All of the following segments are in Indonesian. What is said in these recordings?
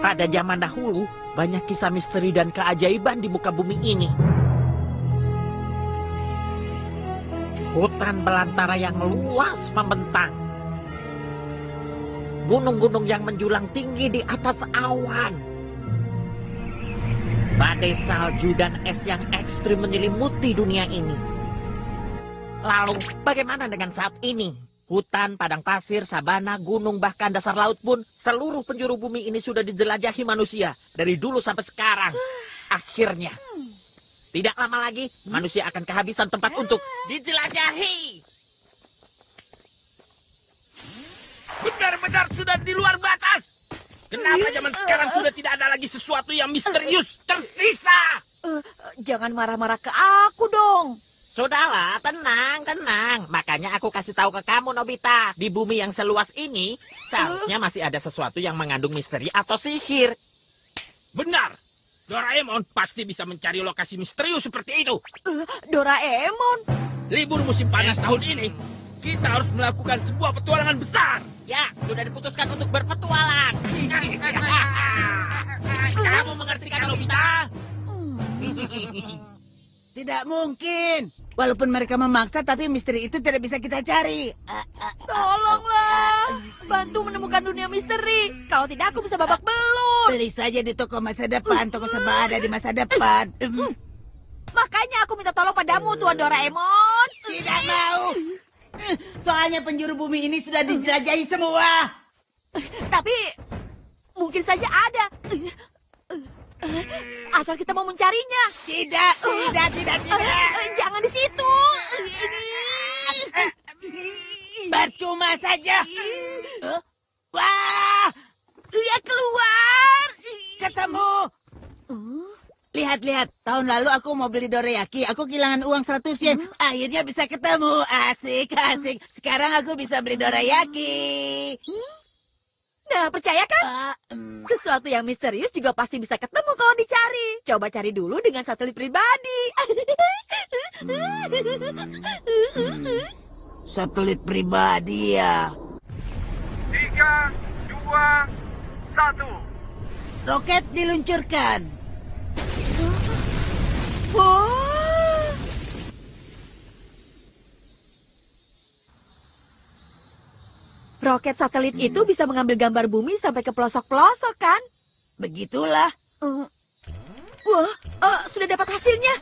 Pada zaman dahulu, banyak kisah misteri dan keajaiban di muka bumi ini. Hutan belantara yang luas membentang. Gunung-gunung yang menjulang tinggi di atas awan. Badai salju dan es yang ekstrim menyelimuti dunia ini. Lalu, bagaimana dengan saat ini? Hutan, padang pasir, sabana, gunung, bahkan dasar laut pun, seluruh penjuru bumi ini sudah dijelajahi manusia. Dari dulu sampai sekarang. Akhirnya, tidak lama lagi, manusia akan kehabisan tempat untuk dijelajahi. Benar-benar sudah di luar batas. Kenapa zaman sekarang sudah tidak ada lagi sesuatu yang misterius tersisa? Jangan marah-marah ke aku dong. Sudahlah, tenang. Makanya aku kasih tahu ke kamu, Nobita. Di bumi yang seluas ini, seharusnya masih ada sesuatu yang mengandung misteri atau sihir. Benar. Doraemon pasti bisa mencari lokasi misterius seperti itu. Doraemon. Libur musim panas tahun ini, kita harus melakukan sebuah petualangan besar. Ya, sudah diputuskan untuk berpetualang. Kamu mengerti kan, Nobita? Tidak mungkin. Walaupun mereka memaksa, tapi misteri itu tidak bisa kita cari. Tolonglah. Bantu menemukan dunia misteri. Kalau tidak, aku bisa babak belur. Beli saja di toko masa depan. Toko serba ada di masa depan. Makanya aku minta tolong padamu, Tuan Doraemon. Tidak mau. Soalnya penjuru bumi ini sudah dijelajahi semua. Tapi mungkin saja ada. Asal kita mau mencarinya. Tidak. Jangan di situ. Percuma saja. Wah, Dia keluar. ketemu. Lihat. Tahun lalu aku mau beli dorayaki. Aku kehilangan uang 100 yen. Akhirnya bisa ketemu. Asik. Sekarang aku bisa beli dorayaki. Nah, percaya kan? Sesuatu yang misterius juga pasti bisa ketemu kalau dicari. Coba cari dulu dengan satelit pribadi. Satelit pribadi ya. 3, 2, 1. Roket diluncurkan. Wah. Roket satelit itu bisa mengambil gambar bumi sampai ke pelosok-pelosok, kan? Begitulah. Wah, sudah dapat hasilnya.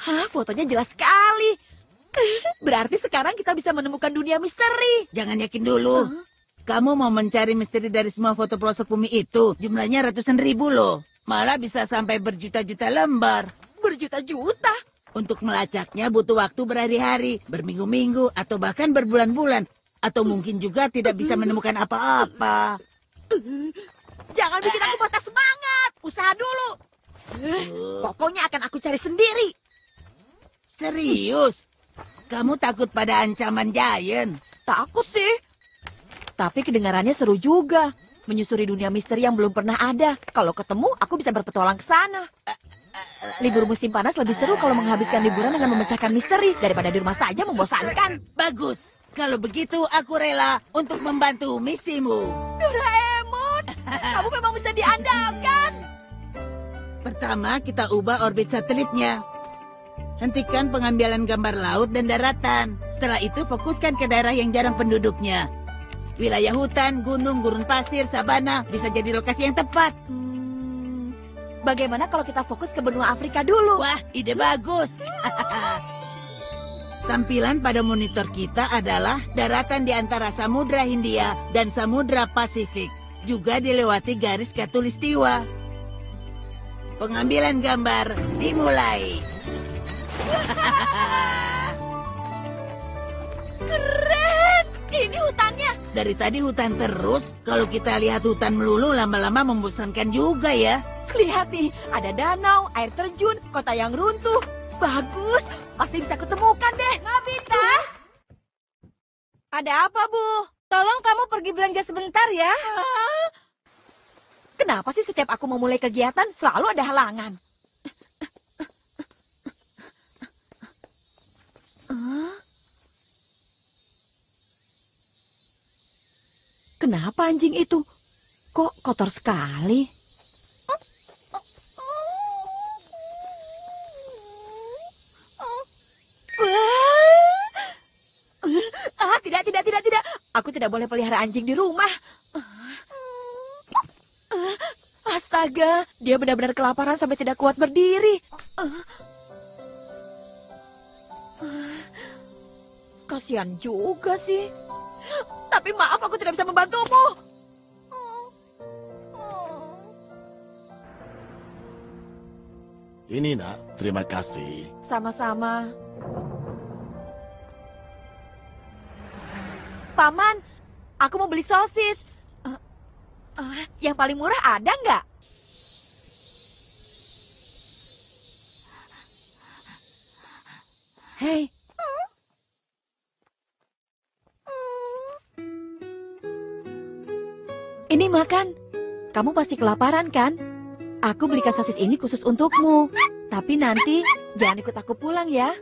Hah, fotonya jelas sekali. Berarti sekarang kita bisa menemukan dunia misteri. Jangan yakin dulu. Kamu mau mencari misteri dari semua foto pelosok bumi itu. Jumlahnya ratusan ribu loh. Malah bisa sampai berjuta-juta lembar. Berjuta-juta. Untuk melacaknya butuh waktu berhari-hari, berminggu-minggu, atau bahkan berbulan-bulan. Atau mungkin juga tidak bisa menemukan apa-apa. Jangan bikin aku patah semangat. Usaha dulu. Pokoknya akan aku cari sendiri. Serius? Kamu takut pada ancaman giant? Takut sih. Tapi kedengarannya seru juga. Menyusuri dunia misteri yang belum pernah ada. Kalau ketemu, aku bisa berpetualang ke sana. Libur musim panas lebih seru kalau menghabiskan liburan dengan memecahkan misteri daripada di rumah saja membosankan. Bagus. Kalau begitu, aku rela untuk membantu misimu. Doraemon, kamu memang bisa diandalkan. Pertama, kita ubah orbit satelitnya. Hentikan pengambilan gambar laut dan daratan. Setelah itu, fokuskan ke daerah yang jarang penduduknya. Wilayah hutan, gunung, gurun pasir, sabana bisa jadi lokasi yang tepat. Bagaimana kalau kita fokus ke benua Afrika dulu? Wah, ide bagus. Tampilan pada monitor kita adalah daratan di antara Samudra Hindia dan Samudra Pasifik. Juga dilewati garis khatulistiwa. Pengambilan gambar dimulai. Keren! Ini hutannya. Dari tadi hutan terus. Kalau kita lihat hutan melulu lama-lama membosankan juga ya. Lihat nih, ada danau, air terjun, kota yang runtuh. Bagus, pasti bisa kutemukan deh. Nobita! Ada apa, Bu? Tolong kamu pergi belanja sebentar ya. Kenapa sih setiap aku memulai kegiatan selalu ada halangan? Kenapa anjing itu Kok kotor sekali? Tidak. Aku tidak boleh pelihara anjing di rumah. Astaga, dia benar-benar kelaparan sampai tidak kuat berdiri. Kasihan juga sih. Tapi maaf, aku tidak bisa membantumu. Ini nak, terima kasih. Sama-sama. Paman, aku mau beli sosis. Yang paling murah ada nggak? Hei. Ini makan. Kamu pasti kelaparan kan? Aku belikan sosis ini khusus untukmu. Tapi nanti jangan ikut aku pulang ya.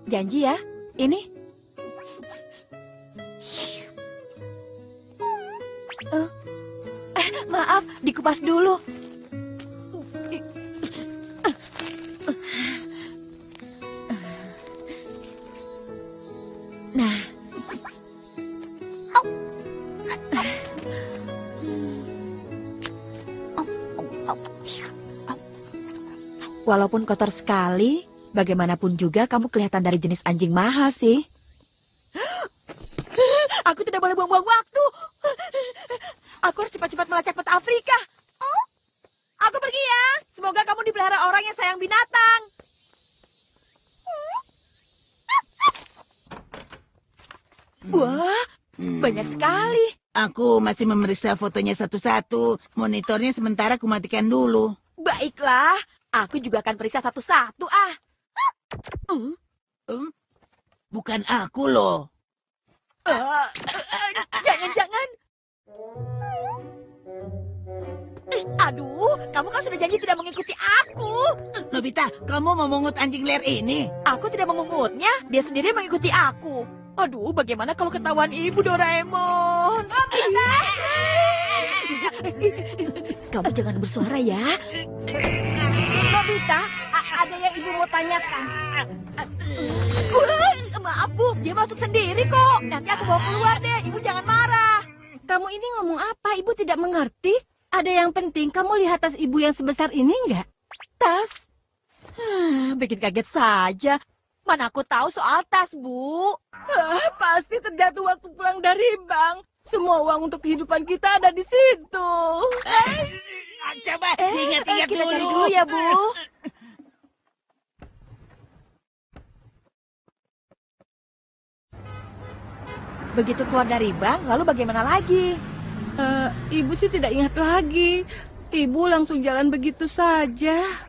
Janji ya. Ini. Maaf, dikupas dulu. Nah. Walaupun kotor sekali, bagaimanapun juga kamu kelihatan dari jenis anjing mahal sih. Aku tidak boleh buang-buang waktu. Aku harus cepat-cepat melacak peta Afrika. Aku pergi ya. Semoga kamu dipelihara orang yang sayang binatang. Wah, banyak sekali. Aku masih memeriksa fotonya satu-satu. Monitornya sementara aku matikan dulu. Baiklah, aku juga akan periksa satu-satu Bukan aku loh. Jangan-jangan. Aduh, kamu kan sudah janji tidak mengikuti aku. Nobita, kamu mau mengut anjing liar ini? Aku tidak memungutnya, dia sendiri mengikuti aku. Aduh, bagaimana kalau ketahuan ibu Doraemon? Kamu jangan bersuara ya. Nobita, ada yang ibu mau tanyakan. Maaf Bu, dia masuk sendiri kok. Nanti aku bawa keluar deh, ibu jangan marah. Kamu ini ngomong apa? Ibu tidak mengerti. Ada yang penting, kamu lihat tas ibu yang sebesar ini enggak? Tas? Bikin kaget saja. Mana aku tahu soal tas, Bu. Pasti terjatuh waktu pulang dari bank. Semua uang untuk kehidupan kita ada di situ. Coba ingat-ingat kita dulu. cari dulu ya, Bu. Begitu keluar dari bank, lalu bagaimana lagi? Ibu sih tidak ingat lagi. Ibu langsung jalan begitu saja.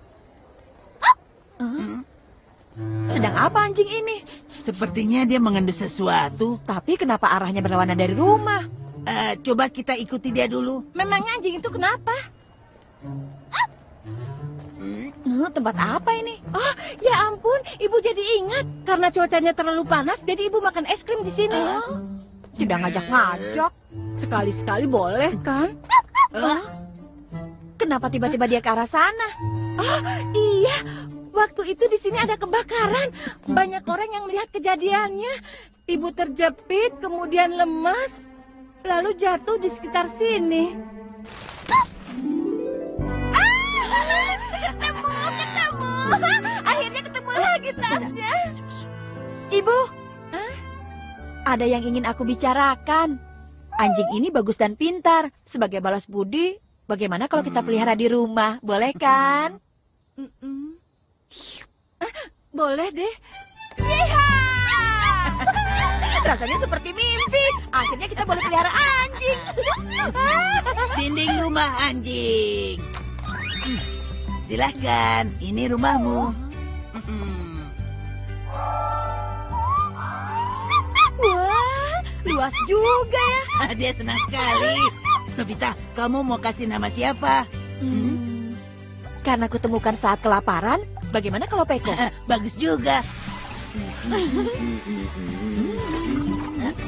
Sedang apa anjing ini? Sepertinya dia mengendus sesuatu. Tapi kenapa arahnya berlawanan dari rumah? Coba kita ikuti dia dulu. Memangnya anjing itu kenapa? Tempat apa ini? Oh, ya ampun, ibu jadi ingat. Karena cuacanya terlalu panas, jadi ibu makan es krim di sini. Tidak ngajak-ngajak. Sekali-sekali boleh, kan? Kenapa tiba-tiba dia ke arah sana? Oh, iya. Waktu itu di sini ada kebakaran. Banyak orang yang melihat kejadiannya. Ibu terjepit, kemudian lemas, lalu jatuh di sekitar sini. Ketemu. Akhirnya ketemu lagi tasnya. Ibu, ada yang ingin aku bicarakan. Anjing ini bagus dan pintar. Sebagai balas budi, bagaimana kalau kita pelihara di rumah? Boleh kan? Boleh deh. Rasanya seperti mimpi. Akhirnya kita boleh pelihara anjing. Dinding rumah anjing. Silahkan, ini rumahmu. Wah, luas juga ya. Dia senang sekali. Nobita, kamu mau kasih nama siapa? Karena kutemukan saat kelaparan, bagaimana kalau Peko? Bagus juga.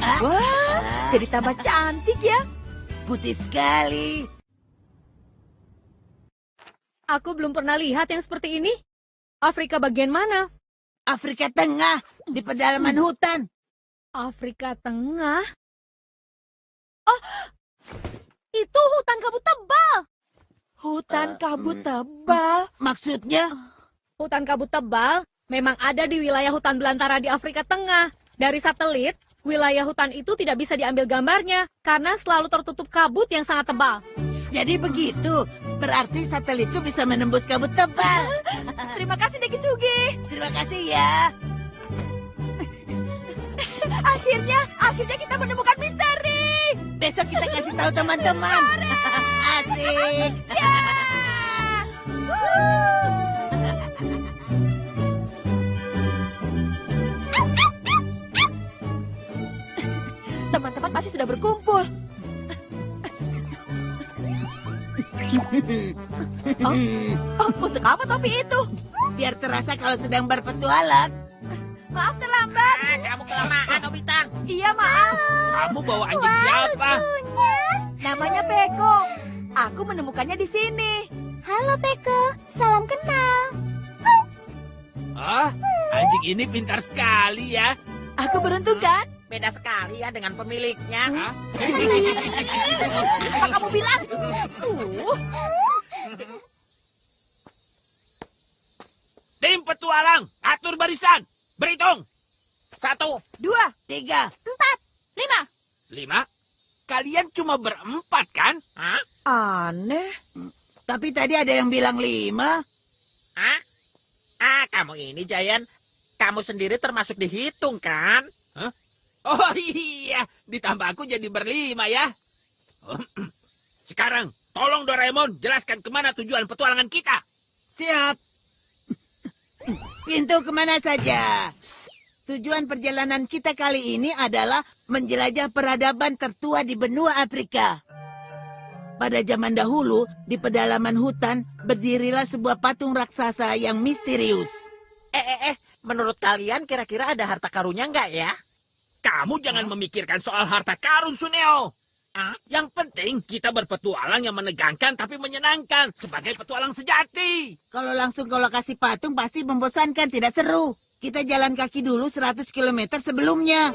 Wah, jadi tambah cantik ya. putih sekali. Aku belum pernah lihat yang seperti ini. Afrika bagian mana? Afrika Tengah, di pedalaman hutan. Afrika Tengah? Oh, itu hutan kabut tebal. Hutan kabut tebal. Maksudnya? Hutan kabut tebal memang ada di wilayah hutan belantara di Afrika Tengah. Dari satelit, wilayah hutan itu tidak bisa diambil gambarnya karena selalu tertutup kabut yang sangat tebal. Jadi begitu. Berarti satelitku bisa menembus kabut tebal. Terima kasih, Deki Sugi. Terima kasih ya. Akhirnya kita menemukan misteri. Besok kita kasih tahu teman-teman. Asik. Teman-teman pasti sudah berkumpul. Untuk apa topi itu? Biar terasa kalau sedang berpetualang. Maaf terlambat. Kamu kelamaan, Nobita. Iya, maaf. Kamu bawa anjing siapa? Namanya Peko. Aku menemukannya di sini. Halo, Peko. Salam kenal. Ah, anjing ini pintar sekali ya. Aku beruntung kan? Beda sekali ya dengan pemiliknya. Hah? Apa kamu bilang? Tim petualang, atur barisan. Berhitung. 1, 2, 3, 4, 5. Kalian cuma berempat kan? Hah? Aneh. 5. Tapi tadi ada yang bilang 5. Hah? Kamu ini, Giant. Kamu sendiri termasuk dihitung, kan? Hah? Oh iya, ditambah aku jadi berlima ya. Sekarang, tolong Doraemon jelaskan kemana tujuan petualangan kita. Siap. Pintu kemana saja? Tujuan perjalanan kita kali ini adalah menjelajah peradaban tertua di benua Afrika. Pada zaman dahulu, di pedalaman hutan, berdirilah sebuah patung raksasa yang misterius. Menurut kalian kira-kira ada harta karunnya nggak ya? Kamu jangan memikirkan soal harta karun, Suneo. Yang penting kita berpetualang yang menegangkan tapi menyenangkan sebagai petualang sejati. Kalau langsung ke lokasi patung pasti membosankan, tidak seru. Kita jalan kaki dulu 100 km sebelumnya.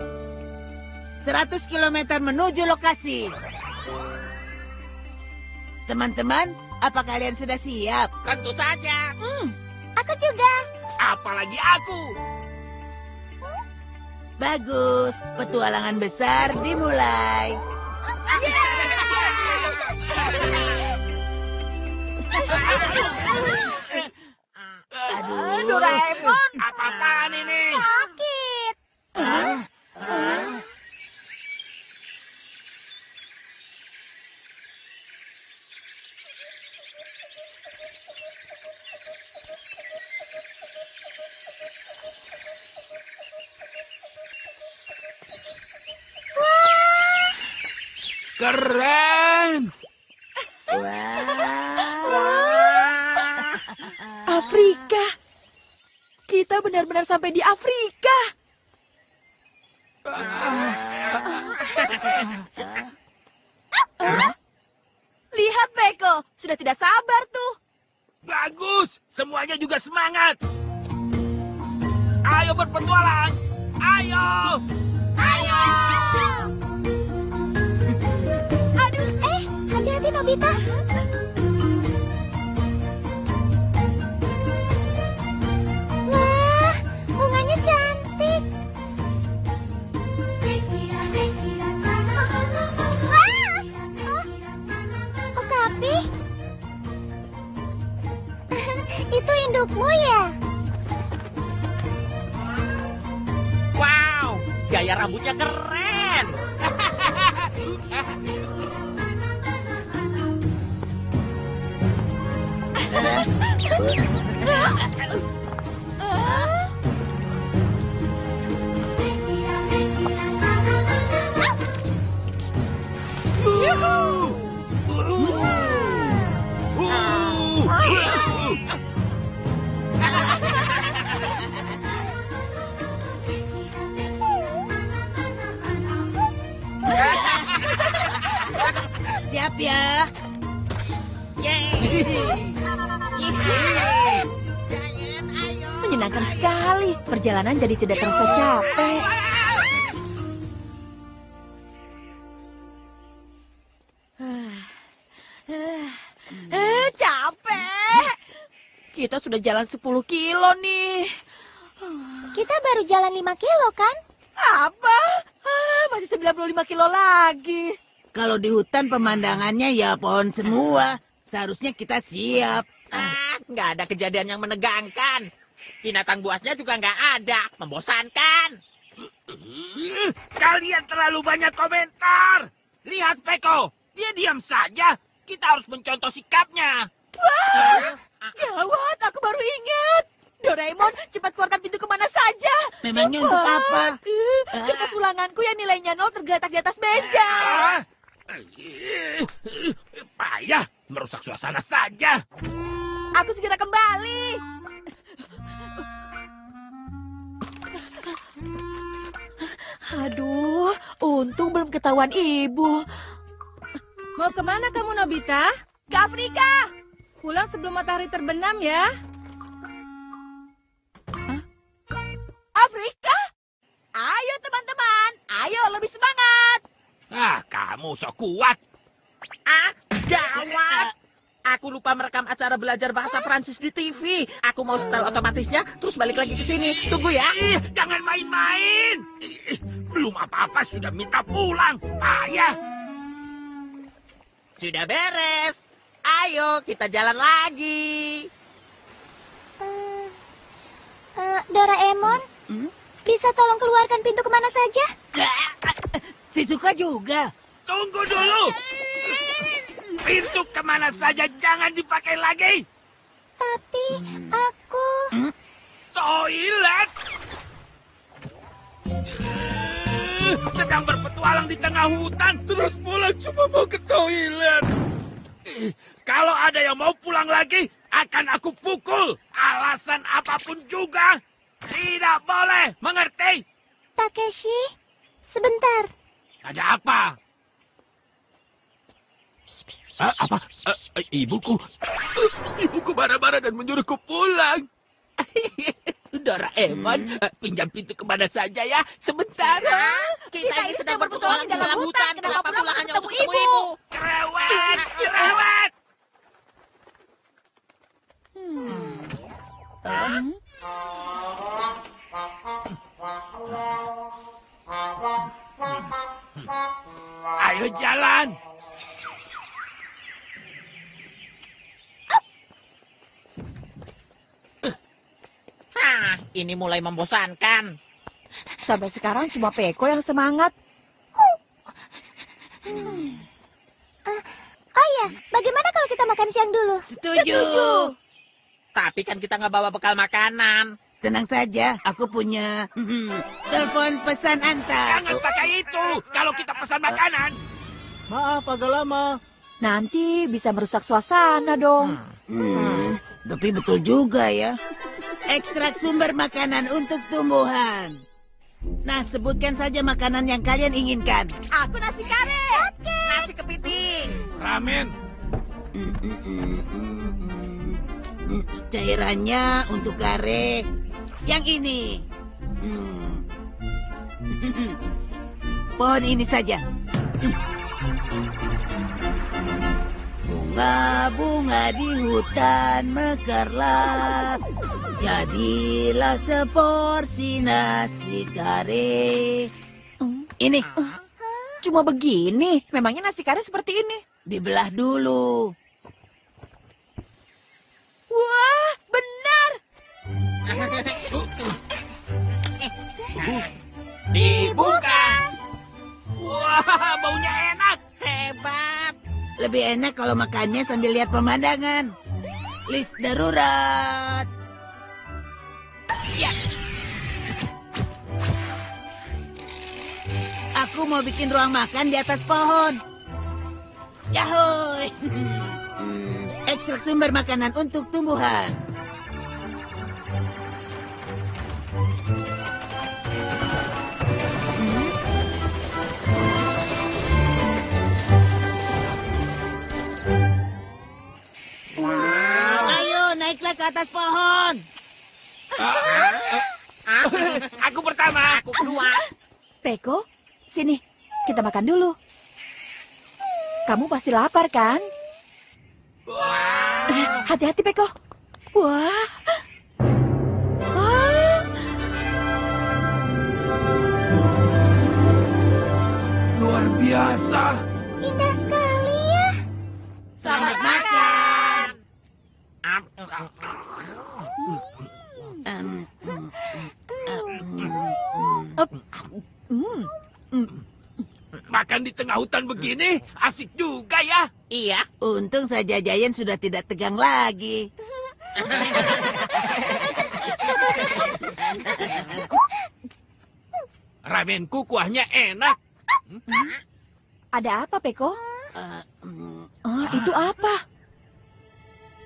100 km menuju lokasi. Teman-teman, apa kalian sudah siap? Tentu saja. Aku juga. Apalagi aku. Bagus, petualangan besar dimulai. Aduh, Doraemon. Apa-apaan ini? Sakit. Keren. Afrika. Kita benar-benar sampai di Afrika. Lihat, Peko. Sudah tidak sabar tuh. Bagus, semuanya juga semangat. Ayo berpetualang. Ayo. Ayo. Aduh, hati-hati Nobita. Wah, bunganya cantik. Wah, Okapi. Itu indukmu ya? Wow, gaya rambutnya keren. Siap ya. Menyenangkan sekali. Perjalanan jadi tidak terasa capek. Capek. Kita sudah jalan 10 kilo nih. Kita baru jalan 5 kilo, kan? Apa? Masih 95 kilo lagi. Kalau di hutan pemandangannya ya pohon semua. Seharusnya kita siap. Nggak ada kejadian yang menegangkan. Binatang buasnya juga nggak ada. Membosankan. Kalian terlalu banyak komentar. Lihat Peko, dia diam saja. Kita harus mencontoh sikapnya. Wah, gawat, aku baru ingat. Doraemon, cepat keluarkan pintu kemana saja. Memangnya Cepat. untuk apa? Kertas ulanganku yang nilainya 0 tergeletak di atas meja. Payah, merusak suasana saja. Aku segera kembali. Aduh, untung belum ketahuan ibu. Mau kemana kamu, Nobita? Ke Afrika. Pulang sebelum matahari terbenam ya. Afrika? Ayo teman-teman, ayo lebih semangat. Kamu sok kuat. Gawat. Aku lupa merekam acara belajar bahasa Prancis di TV. Aku mau setel otomatisnya, terus balik lagi ke sini. Tunggu ya. Jangan main-main. Belum apa-apa sudah minta pulang. Payah. Sudah beres. Ayo, kita jalan lagi. Doraemon, bisa tolong keluarkan pintu kemana saja? Shizuka juga. Tunggu dulu. Pintu kemana saja jangan dipakai lagi. Tapi aku... Toilet. Sedang berpetualang di tengah hutan, terus pulang cuma mau ke toilet. Kalau ada yang mau pulang lagi, akan aku pukul. Alasan apapun juga. Tidak boleh, mengerti? Takeshi, sebentar. Ada apa? Apa? Ibuku. Ibuku marah-marah dan menyuruhku pulang. Doraemon, pinjam pintu kemana saja ya, sebentar. Kita ini sedang berpetualang di dalam hutan. Kenapa pulang hanya untuk ketemu ibu? Cerewet, cerewet. Ayo jalan. Ini mulai membosankan. Sampai sekarang cuma Peko yang semangat. Oh ya, bagaimana kalau kita makan siang dulu? Setuju. Tapi kan kita nggak bawa bekal makanan. Tenang saja, aku punya telepon pesan antar. Jangan pakai itu kalau kita pesan makanan. Maaf agak lama. Nanti bisa merusak suasana dong. Tapi betul juga ya. Ekstrak sumber makanan untuk tumbuhan. Nah, sebutkan saja makanan yang kalian inginkan. Aku nasi kare. Nasi kepiting. Ramen. Cairannya untuk kare. Yang ini. Pohon ini saja. Bunga-bunga di hutan mekarlah. Jadilah seporsi nasi kare. Ini. Cuma begini. Memangnya nasi kare seperti ini? Dibelah dulu. Wah, benar. Dibuka. Wah, baunya enak. Hebat. Lebih enak kalau makannya sambil lihat pemandangan. List darurat. Ya. Aku mau bikin ruang makan di atas pohon. Yahoy. Ekstrak sumber makanan untuk tumbuhan. ke atas pohon. Aku pertama. Aku kedua. Peko, sini, kita makan dulu. Kamu pasti lapar, kan? Hati-hati, Peko. Wah. Luar biasa. Indah sekali ya. Selamat makan. Makan di tengah hutan begini asik juga ya. Iya. Untung saja Giant sudah tidak tegang lagi. Ramenku kuahnya enak. Ada apa, Peko? Eh, Oh, itu apa?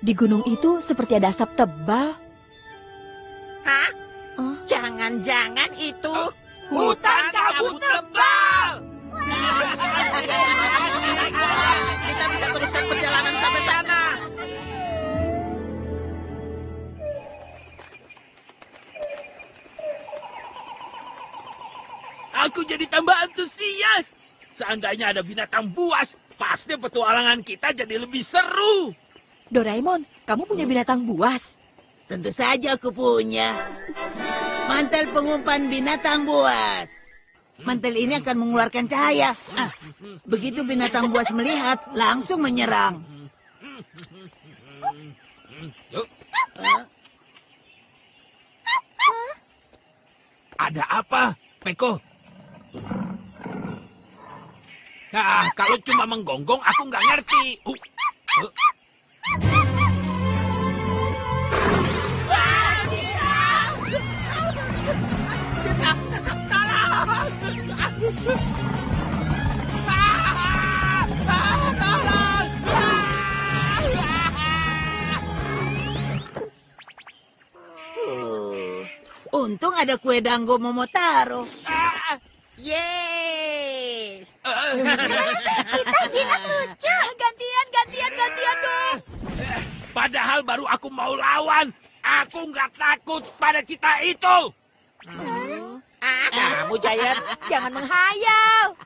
Di gunung itu seperti ada asap tebal. Hah? Oh, Jangan-jangan itu Hutan kabut tebal. Kita bisa teruskan perjalanan sampai sana. Aku jadi tambah antusias. Seandainya ada binatang buas, pasti petualangan kita jadi lebih seru. Doraemon, kamu punya binatang buas? Tentu saja aku punya. Mantel pengumpan binatang buas. Mantel ini akan mengeluarkan cahaya. Begitu binatang buas melihat, langsung menyerang. Yuk. Ada apa, Peko? Nah, kalau cuma menggonggong, aku nggak ngerti. Untung ada kue dango Momotaro. Yeay. Kita jinak lucu. Gantian dong. Padahal baru aku mau lawan. Aku nggak takut pada cita itu. Kamu Giant. Jangan menghayal.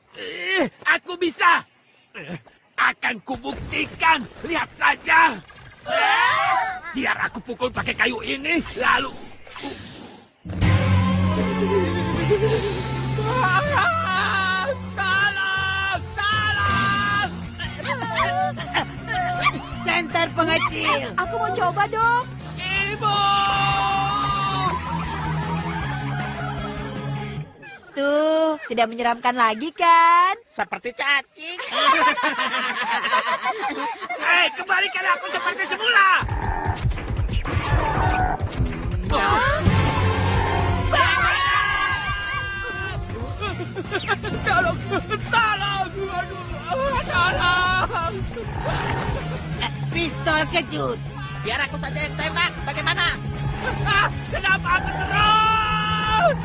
Aku bisa. Akan kubuktikan. Lihat saja. Biar aku pukul pakai kayu ini, lalu... Senter pengecil. Aku mau coba dong. Ibu! Tuh, tidak menyeramkan lagi kan? Seperti cacing. Hei, kembalikan aku seperti semula! Tolong! Tolong! Tolong! Pistol kejut. Biar aku saja yang tembak. Bagaimana? Kenapa aku terus?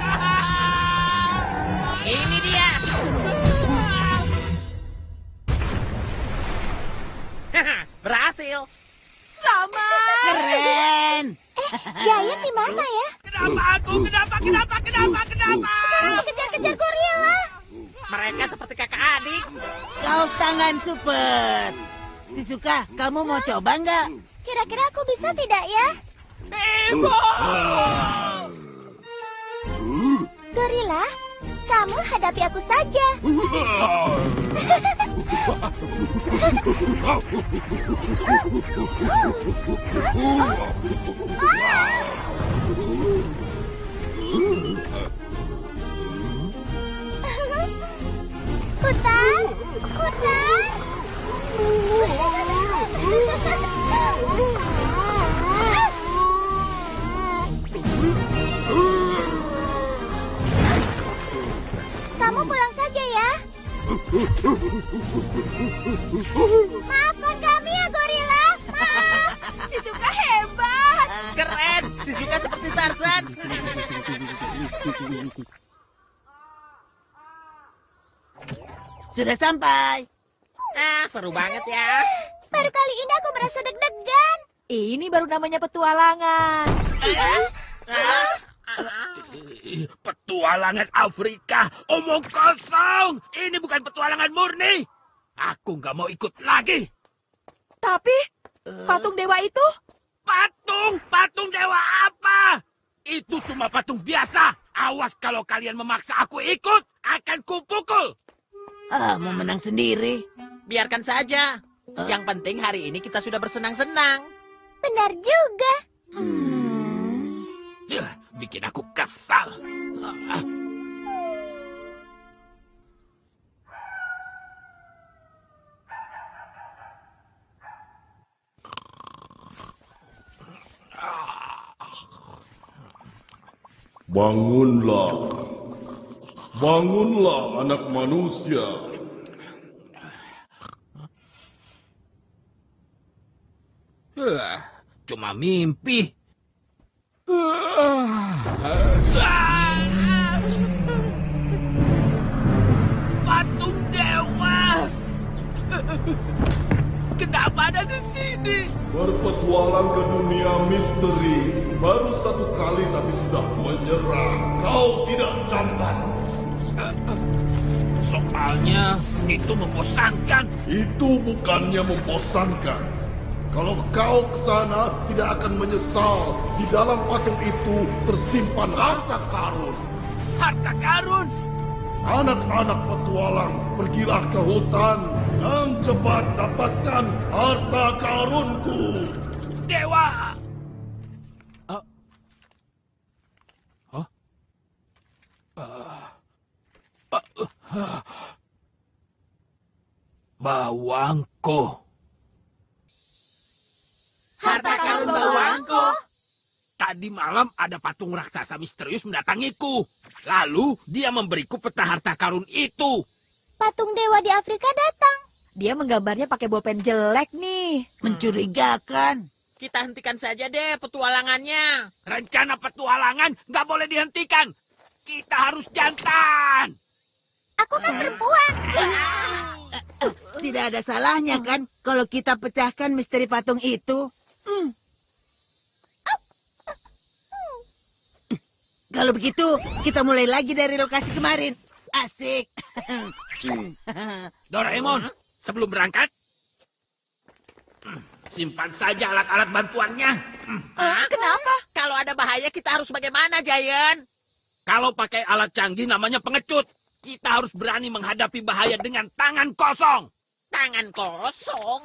Ini dia. Berhasil. Selamat. Keren. Giant di mana ya? Kenapa aku? Kenapa? Kejar-kejar gorila. Mereka seperti kakak adik. Kaos tangan super. Shizuka, kamu mau coba nggak? Kira-kira aku bisa tidak ya? Ibu! Gorila, kamu hadapi aku saja. Hutan. Kamu pulang saja ya. Maafkan kami ya, gorila. Maaf. Shizuka hebat. Keren. Shizuka seperti Tarzan. Sudah sampai. Seru banget ya. Baru kali ini aku merasa deg-degan. Ini baru namanya petualangan. Petualangan Afrika, omong kosong. Ini bukan petualangan murni. Aku nggak mau ikut lagi. Tapi, patung dewa itu? Patung dewa apa? Itu cuma patung biasa. Awas kalau kalian memaksa aku ikut, akan kupukul. Mau menang sendiri. Biarkan saja. Yang penting hari ini kita sudah bersenang-senang. Benar juga. Bikin aku kesal. Bangunlah. Bangunlah anak manusia. Cuma mimpi. Patung dewa. Kenapa ada di sini? Berpetualang ke dunia misteri. Baru satu kali tapi sudah menyerah. Kau tidak campak. Soalnya itu membosankan. Itu bukannya membosankan. Kalau kau ke sana tidak akan menyesal. Di dalam patung itu tersimpan harta karun. Harta karun. Anak-anak petualang, pergilah ke hutan dan cepat dapatkan harta karunku. Dewa. Bawangko. Harta karun bawangko? Tadi malam ada patung raksasa misterius mendatangiku. Lalu dia memberiku peta harta karun itu. Patung dewa di Afrika datang. Dia menggambarnya pakai bolpen jelek nih. Mencurigakan. Kita hentikan saja deh petualangannya. Rencana petualangan nggak boleh dihentikan. Kita harus jantan. Aku kan perempuan. Tidak ada salahnya kan kalau kita pecahkan misteri patung itu. Kalau begitu, kita mulai lagi dari lokasi kemarin. Asik. Doraemon, sebelum berangkat, simpan saja alat-alat bantuannya. Kenapa? Kalau ada bahaya kita harus bagaimana, Giant? Kalau pakai alat canggih namanya pengecut. Kita harus berani menghadapi bahaya dengan tangan kosong. Tangan kosong?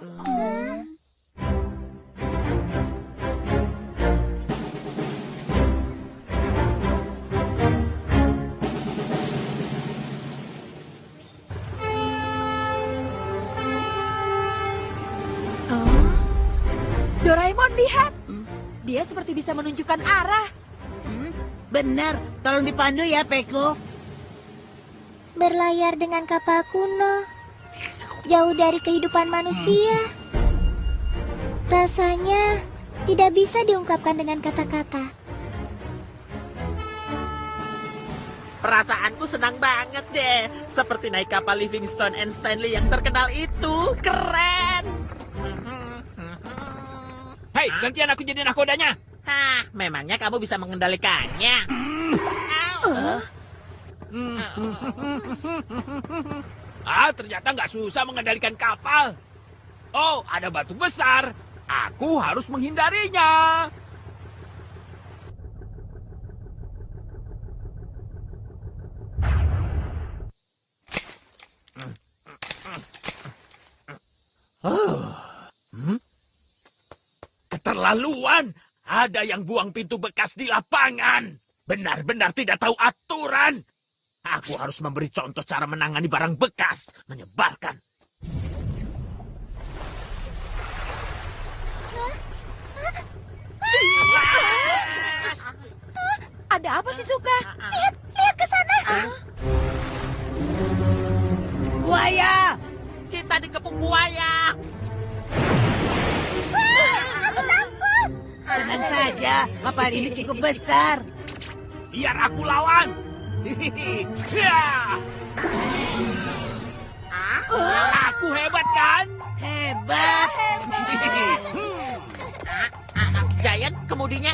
Doraemon, lihat. Dia seperti bisa menunjukkan arah. Benar, tolong dipandu ya, Peko. Berlayar dengan kapal kuno. Jauh dari kehidupan manusia. Rasanya tidak bisa diungkapkan dengan kata-kata. Perasaanku senang banget deh. Seperti naik kapal Livingstone and Stanley yang terkenal itu. Keren. Hei, gantian aku jadi nakodanya. Hah, memangnya kamu bisa mengendalikannya? Ternyata nggak susah mengendalikan kapal. Oh, ada batu besar. Aku harus menghindarinya. Keterlaluan. Ada yang buang pintu bekas di lapangan. Benar-benar tidak tahu aturan. Aku harus memberi contoh cara menangani barang bekas. Menyebalkan. Ada apa sih, Suka? Lihat ke sana. Buaya! Kita dikepung buaya. Aku takut. Tenang saja, kapal ini cukup besar. Biar aku lawan. Aku hebat kan? Hebat. Hah? Giant kemudinya.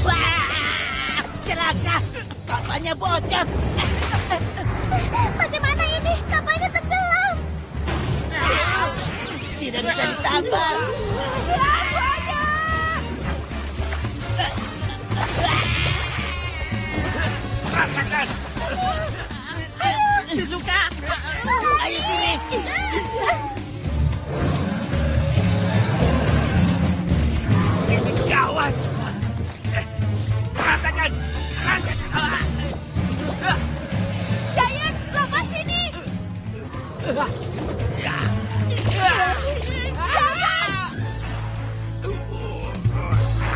Wah, celaka. Kapalnya bocor. Bagaimana ini? Kapalnya tenggelam. Tidak bisa ditambah. Rasakan. Shizuka. Ayo sini. Ini gawat. Rasakan. Rasakan. Giant, lepas sini.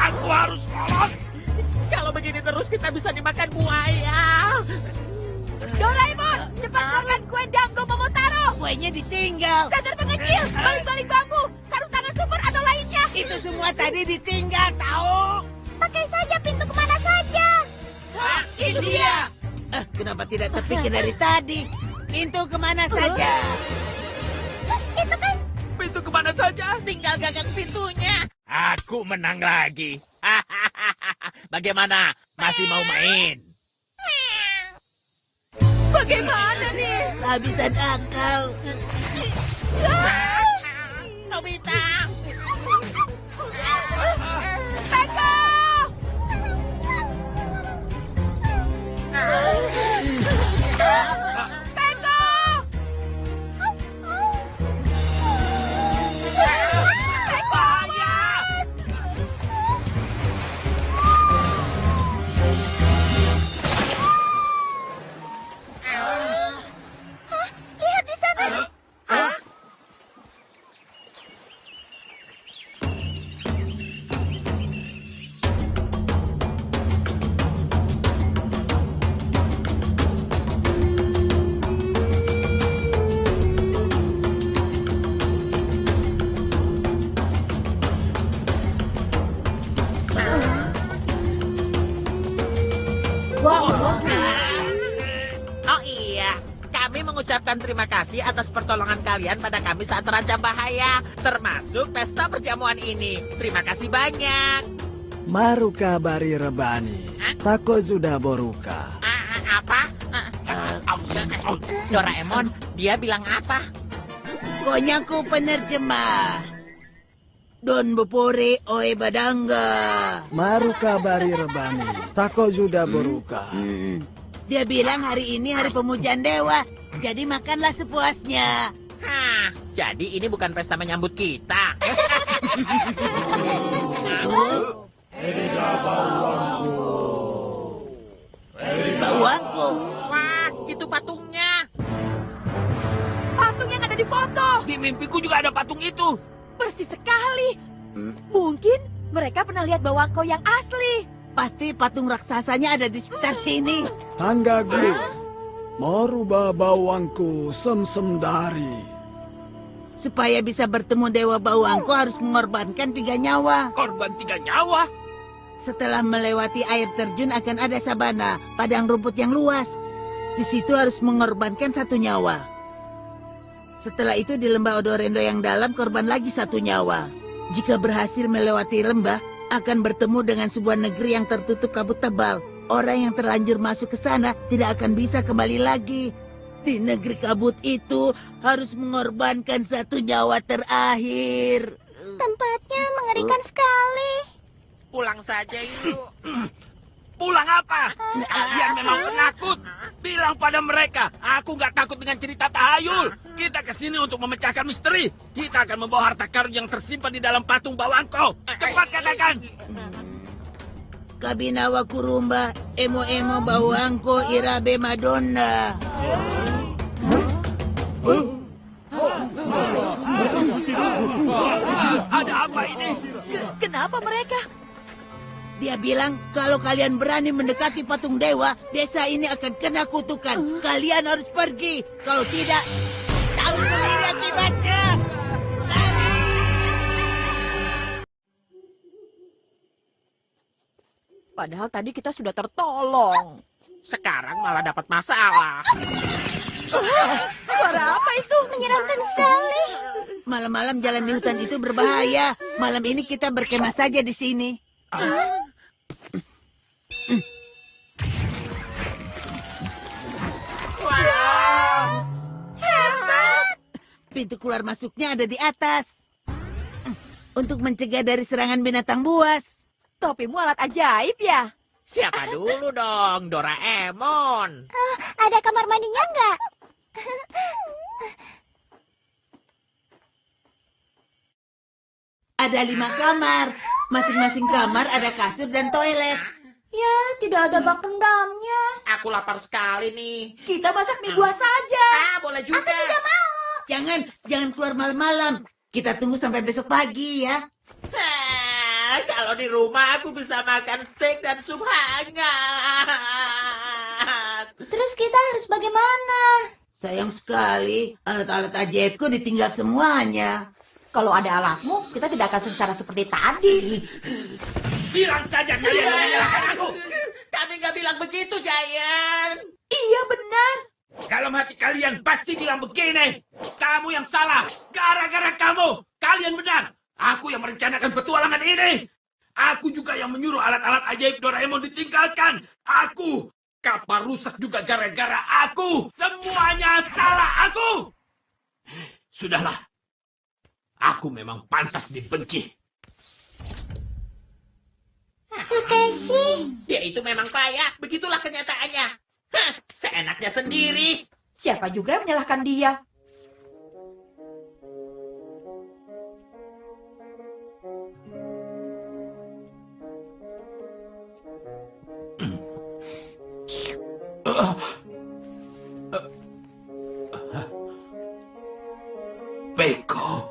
Aku harus lolos. Kalau begini terus kita bisa dimakan buaya. Doraemon, cepat makan kue Dango Momotaro. Kuenya ditinggal. Sadar mengecil, balik-balik bambu, sarung tangan super atau lainnya. Itu semua tadi ditinggal, tahu? Pakai saja pintu kemana saja. Itu dia. Kenapa tidak terpikir dari tadi? Pintu kemana saja? Itu kan Pintu kemana saja? Tinggal gagang pintunya. Aku menang lagi. Bagaimana? Masih mau main? bagaimana nih? Habisan akal. Nobita. Peko! Peko! Lihat di sana. Oh iya, kami mengucapkan terima kasih atas pertolongan kalian pada kami saat terancam bahaya, termasuk pesta perjamuan ini. Terima kasih banyak. Maruka Bari Rebani. Tako sudah boruka. Apa? Doraemon, dia bilang apa? Konyaku penerjemah. Don Bopore Oe Badangga. Maruka Bari Rebani. Tako sudah boruka. Dia bilang hari ini hari pemujaan dewa. Jadi makanlah sepuasnya. Hah, jadi ini bukan pesta menyambut kita. Bawangku. Wah, itu patungnya. Patung yang ada di foto. Di mimpiku juga ada patung itu. Persis sekali. Mungkin mereka pernah lihat bawangko yang asli. Pasti patung raksasanya ada di sekitar sini. Tanggagu. Moruba bawangku sem-sem dari. Supaya bisa bertemu Dewa Bawangku harus mengorbankan 3 nyawa. Korban 3 nyawa. Setelah melewati air terjun akan ada sabana, padang rumput yang luas. Di situ harus mengorbankan 1 nyawa. Setelah itu di lembah Odorendo yang dalam korban lagi 1 nyawa. Jika berhasil melewati lembah, akan bertemu dengan sebuah negeri yang tertutup kabut tebal. Orang yang terlanjur masuk ke sana tidak akan bisa kembali lagi. Di negeri kabut itu harus mengorbankan 1 nyawa terakhir. Tempatnya mengerikan sekali. Pulang saja yuk. Pulang apa? Kalian memang penakut. Bilang pada mereka, aku nggak takut dengan cerita tahayul. Kita kesini untuk memecahkan misteri. Kita akan membawa harta karun yang tersimpan di dalam patung bawangko. Cepat katakan. Kabinawa Kurumba, Emo-emo Bawangko, Irabe Madonna. Ada apa ini? Kenapa mereka? Dia bilang, kalau kalian berani mendekati patung dewa, desa ini akan kena kutukan. Kalian harus pergi. Kalau tidak, tahu sendiri akibatnya. Padahal tadi kita sudah tertolong. Sekarang malah dapat masalah. Suara apa itu? Menyeramkan sekali. Malam-malam jalan di hutan itu berbahaya. Malam ini kita berkemah saja di sini. Pintu keluar masuknya ada di atas. Untuk mencegah dari serangan binatang buas. Topimu alat ajaib ya? Siapa dulu dong, Doraemon. Ada kamar mandinya nggak? Ada 5 kamar. Masing-masing kamar ada kasur dan toilet. Ya, tidak ada bak rendamnya. Aku lapar sekali nih. Kita masak mie buah saja. Boleh juga. Aku tidak mau. Jangan keluar malam-malam. Kita tunggu sampai besok pagi ya. Kalau di rumah aku bisa makan steak dan sup hangat. Terus kita harus bagaimana? Sayang sekali, alat-alat ajaibku ditinggal semuanya. Kalau ada alatmu, kita tidak akan sengsara seperti tadi. Bilang saja kalian menyalahkan aku. Kami nggak bilang begitu, Giant. Iya benar. Kalau hati kalian pasti bilang begini. Kamu yang salah. Gara-gara kamu. Kalian benar. Aku yang merencanakan petualangan ini. Aku juga yang menyuruh alat-alat ajaib Doraemon ditinggalkan. Aku. Kapal rusak juga gara-gara aku. Semuanya salah aku. Sudahlah. Aku memang pantas dibenci. Takeshi. Dia itu memang kaya. Begitulah kenyataannya. Seenaknya sendiri. Siapa juga yang menyalahkan dia? Peko.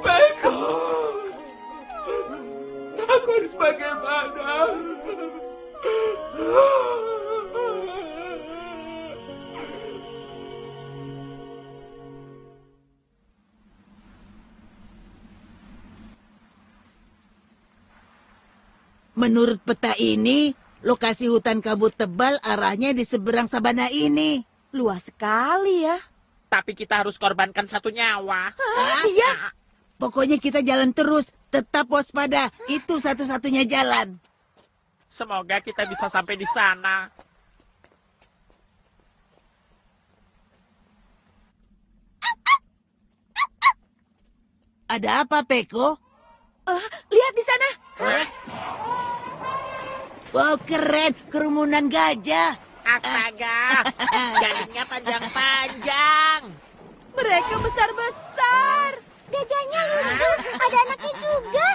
Peko. Aku harus bagaimana? Menurut peta ini, lokasi hutan kabut tebal arahnya di seberang sabana ini. Luas sekali ya. Tapi kita harus korbankan satu nyawa. Iya. Pokoknya kita jalan terus, tetap waspada. Itu satu-satunya jalan. Semoga kita bisa sampai di sana. Ada apa, Peko? Lihat di sana. Wow, keren. Kerumunan gajah. Astaga, jadinya panjang-panjang. Mereka besar-besar. Gajahnya lucu. Ada anaknya juga.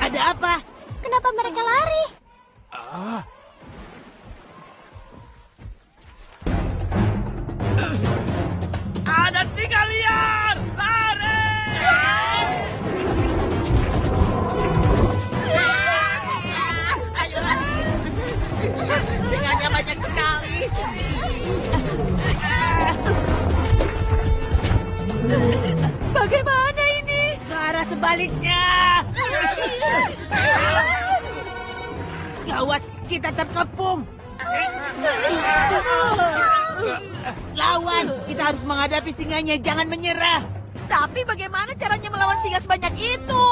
Ada apa? Kenapa mereka lari? Ada 3 liar! Lari! Ayolah. Singanya banyak sekali. Bagaimana ini? Ke arah sebaliknya. Gawat, kita terkepung. Lawan, kita harus menghadapi singanya. Jangan menyerah. Tapi bagaimana caranya melawan singa sebanyak itu?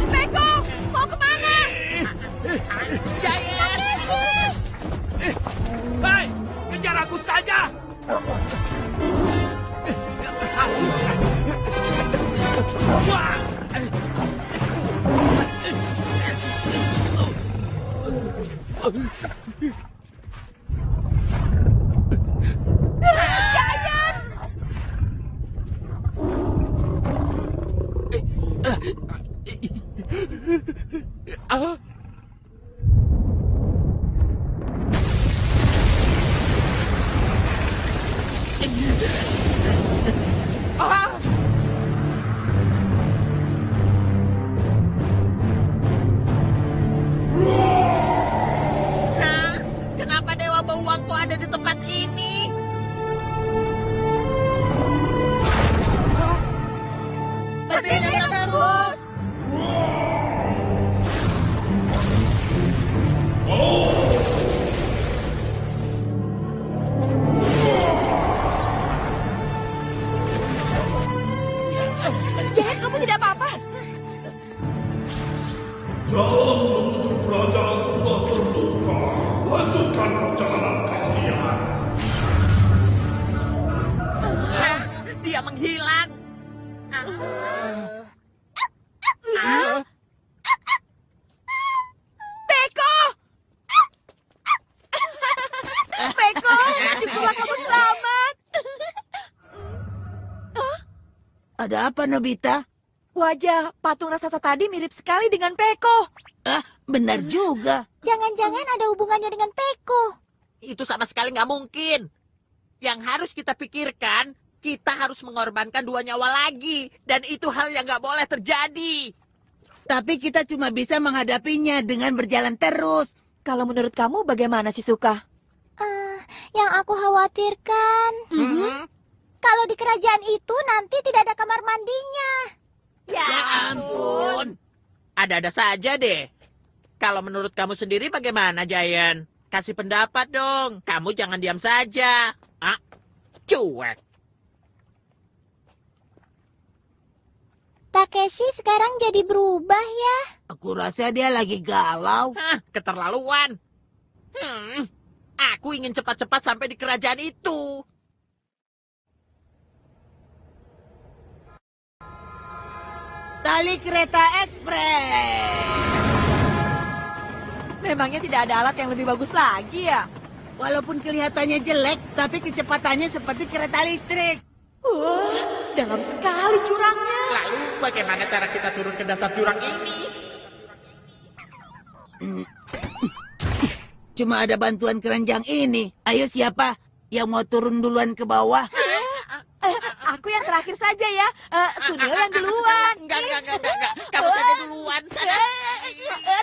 Peko, mau kemana? Giant. Hei, kejar aku saja! Wah! dia menghilang. Peko! Peko, syukurlah kamu selamat. Ada apa, Nobita? Wajah patung raksasa tadi mirip sekali dengan Peko. Benar juga. Jangan-jangan ada hubungannya dengan Peko. Itu sama sekali nggak mungkin. Yang harus kita pikirkan, kita harus mengorbankan 2 nyawa lagi. Dan itu hal yang nggak boleh terjadi. Tapi kita cuma bisa menghadapinya dengan berjalan terus. Kalau menurut kamu bagaimana, Shizuka? Yang aku khawatirkan, kalau di kerajaan itu nanti tidak ada kamar mandinya. Ya ampun. Ada-ada saja deh. Kalau menurut kamu sendiri bagaimana, Giant? Kasih pendapat dong. Kamu jangan diam saja. Cuek. Takeshi sekarang jadi berubah ya. Aku rasa dia lagi galau. Keterlaluan. Aku ingin cepat-cepat sampai di kerajaan itu. Tali kereta ekspres. Memangnya tidak ada alat yang lebih bagus lagi ya? Walaupun kelihatannya jelek, tapi kecepatannya seperti kereta listrik. Wah, dalam sekali jurangnya. Lalu bagaimana cara kita turun ke dasar jurang ini? Cuma ada bantuan keranjang ini. Ayo siapa yang mau turun duluan ke bawah? Aku yang terakhir saja ya. Suneo yang duluan. Enggak. Kamu saja duluan.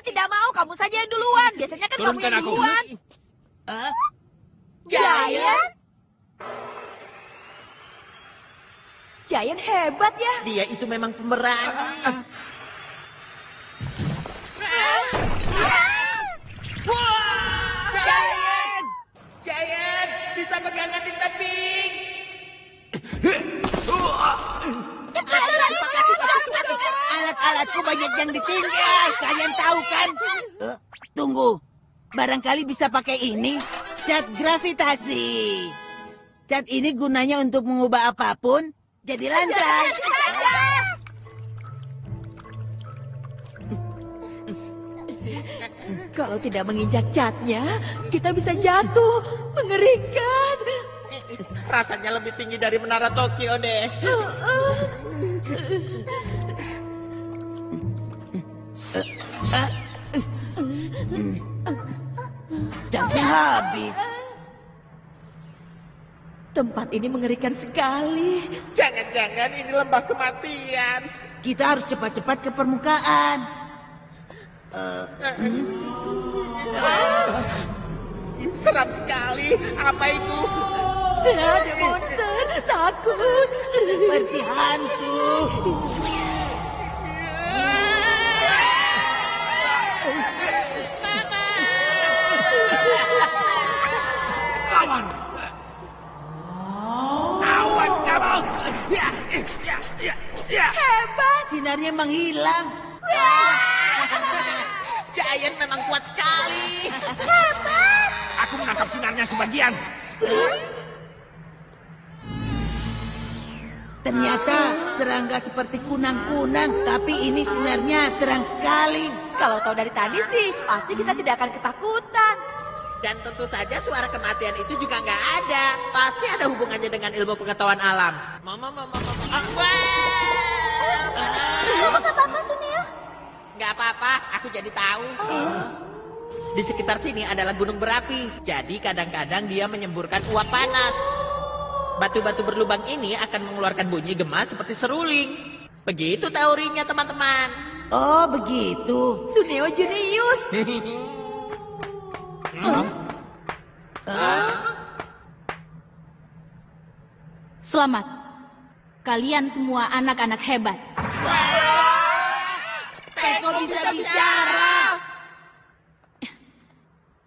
Tidak mau, kamu saja yang duluan. Biasanya kan kamu Turunkan yang aku. duluan. Giant? Giant hebat ya. Dia itu memang pemberani. Giant! Bisa pegangan di tebing! Alat-alatku banyak yang ditinggal. Kalian tahu kan? Tunggu. Barangkali bisa pakai ini. Cat gravitasi. Cat ini gunanya untuk mengubah apapun jadi lantai. Kalau tidak menginjak catnya, kita bisa jatuh. Mengerikan. Rasanya lebih tinggi dari menara Tokyo deh. Catnya habis. Tempat ini mengerikan sekali. Jangan-jangan ini lembah kematian. Kita harus cepat-cepat ke permukaan. Seram sekali. Apa itu? Ada monster. Takut. Seperti hantu. Lawan. Awas kamu. Hebat. Sinarnya menghilang. Giant memang kuat sekali. Hebat. Aku menangkap sinarnya sebagian. Ternyata serangga seperti kunang-kunang, tapi ini sinarnya terang sekali. Kalau tahu dari tadi sih, pasti kita tidak akan ketakutan. Dan tentu saja suara kematian itu juga nggak ada. Pasti ada hubungannya dengan ilmu pengetahuan alam. Kamu gak apa-apa, Suneo? Nggak apa-apa, aku jadi tahu. Di sekitar sini adalah gunung berapi. Jadi kadang-kadang dia menyemburkan uap panas. Batu-batu berlubang ini akan mengeluarkan bunyi gemas seperti seruling. Begitu teorinya, teman-teman. Oh, begitu. Suneo jenius. Selamat. Kalian semua anak-anak hebat. Peko bisa bicara.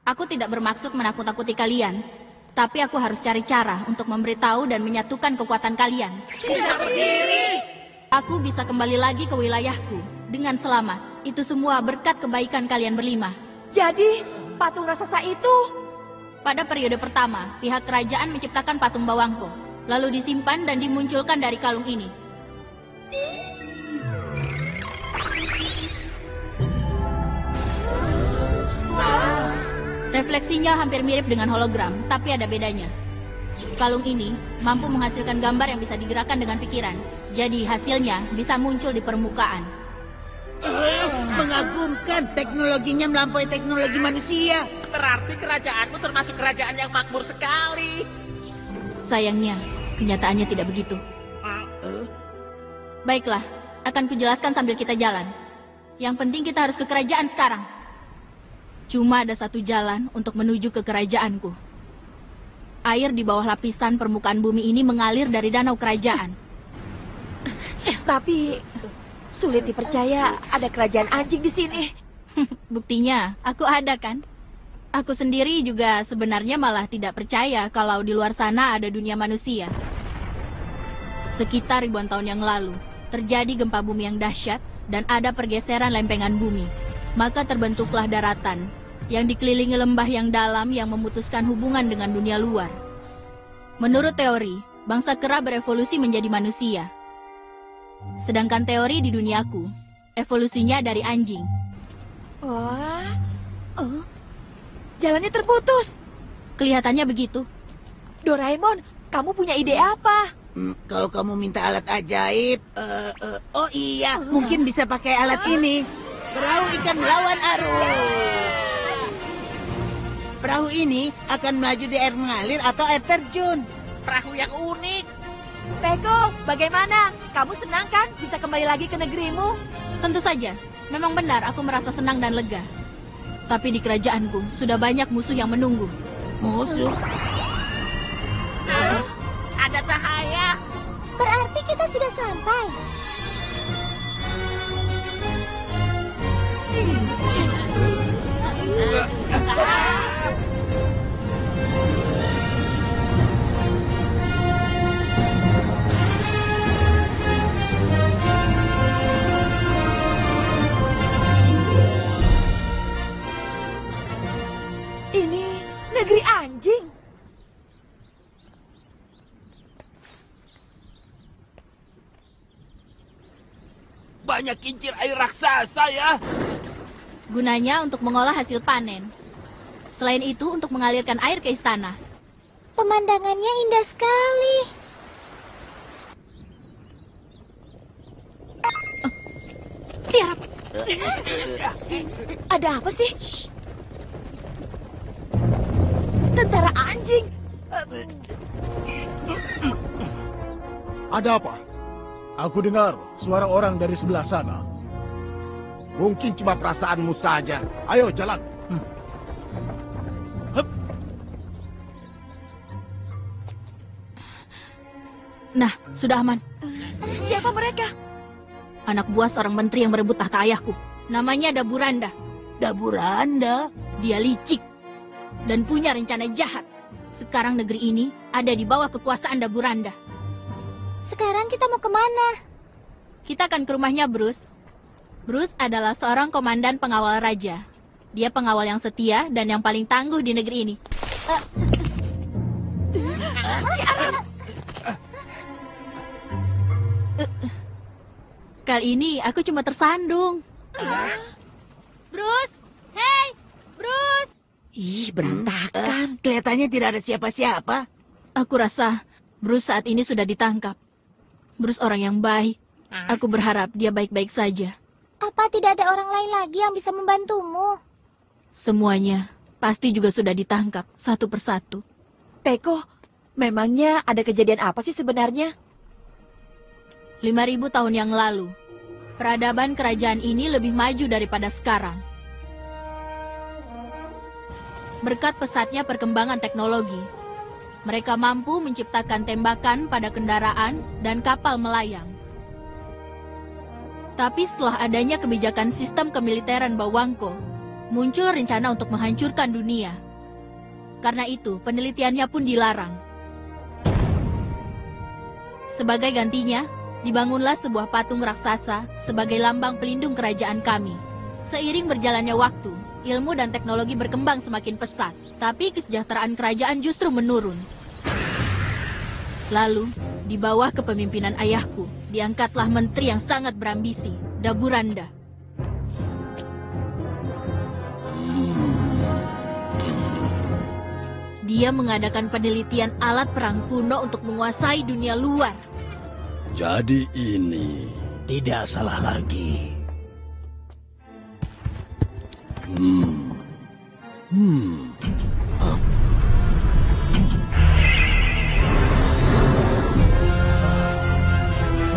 Aku tidak bermaksud menakut-nakuti kalian. Tapi aku harus cari cara untuk memberitahu dan menyatukan kekuatan kalian. Bisa berdiri. Aku bisa kembali lagi ke wilayahku dengan selamat. Itu semua berkat kebaikan kalian berlima. Jadi, patung raksasa itu... Pada periode pertama, pihak kerajaan menciptakan patung Bawangko. lalu disimpan dan dimunculkan dari kalung ini. Refleksinya hampir mirip dengan hologram, tapi ada bedanya. Kalung ini mampu menghasilkan gambar yang bisa digerakkan dengan pikiran. Jadi hasilnya bisa muncul di permukaan. Mengagumkan, teknologinya melampaui teknologi manusia. Berarti kerajaanmu termasuk kerajaan yang makmur sekali. Sayangnya, kenyataannya tidak begitu. Baiklah, akan kujelaskan sambil kita jalan. Yang penting kita harus ke kerajaan sekarang. Cuma ada satu jalan untuk menuju ke kerajaanku. Air di bawah lapisan permukaan bumi ini mengalir dari danau kerajaan. Tapi sulit dipercaya ada kerajaan anjing di sini. Buktinya, aku ada kan? Aku sendiri juga sebenarnya malah tidak percaya kalau di luar sana ada dunia manusia. Sekitar ribuan tahun yang lalu, terjadi gempa bumi yang dahsyat dan ada pergeseran lempengan bumi. Maka terbentuklah daratan yang dikelilingi lembah yang dalam yang memutuskan hubungan dengan dunia luar. Menurut teori, bangsa kera berevolusi menjadi manusia. Sedangkan teori di duniaku, evolusinya dari anjing. Wah, jalannya terputus. Kelihatannya begitu. Doraemon, kamu punya ide apa? Kalau kamu minta alat ajaib, oh iya, mungkin bisa pakai alat ini. Perahu ikan melawan arus. Perahu ini akan melaju di air mengalir atau air terjun. Perahu yang unik. Peko, bagaimana? Kamu senang kan bisa kembali lagi ke negerimu? Tentu saja, memang benar aku merasa senang dan lega. Tapi di kerajaanku sudah banyak musuh yang menunggu. Musuh? Ada cahaya. Berarti kita sudah sampai. Ini negeri anjing. Banyak kincir air raksasa ya. Gunanya untuk mengolah hasil panen. Selain itu untuk mengalirkan air ke istana. Pemandangannya indah sekali. Tiarap. Ada apa sih? Tentara anjing. Ada apa? Aku dengar suara orang dari sebelah sana. Mungkin cuma perasaanmu saja. Ayo jalan. Nah, sudah aman. Siapa mereka? Anak buah seorang menteri yang berebut tahta ayahku. Namanya Daburanda. Daburanda? Dia licik dan punya rencana jahat. Sekarang negeri ini ada di bawah kekuasaan Daburanda. Sekarang kita mau kemana? Kita akan ke rumahnya Bruce. Bruce adalah seorang komandan pengawal raja. Dia pengawal yang setia dan yang paling tangguh di negeri ini. Kali ini aku cuma tersandung. Bruce! Hey! Bruce! Ih, berantakan. Kelihatannya tidak ada siapa-siapa. Aku rasa Bruce saat ini sudah ditangkap. Bruce orang yang baik. Aku berharap dia baik-baik saja. Apa tidak ada orang lain lagi yang bisa membantumu? Semuanya pasti juga sudah ditangkap satu persatu. Peko, memangnya ada kejadian apa sih sebenarnya? 5.000 tahun yang lalu, peradaban kerajaan ini lebih maju daripada sekarang. Berkat pesatnya perkembangan teknologi, mereka mampu menciptakan tembakan pada kendaraan dan kapal melayang. Tapi setelah adanya kebijakan sistem kemiliteran Bawangko, muncul rencana untuk menghancurkan dunia. Karena itu, penelitiannya pun dilarang. Sebagai gantinya, dibangunlah sebuah patung raksasa sebagai lambang pelindung kerajaan kami. Seiring berjalannya waktu, ilmu dan teknologi berkembang semakin pesat, tapi kesejahteraan kerajaan justru menurun. Lalu, di bawah kepemimpinan ayahku, diangkatlah menteri yang sangat berambisi, Daburanda. Dia mengadakan penelitian alat perang kuno untuk menguasai dunia luar. Jadi ini tidak salah lagi.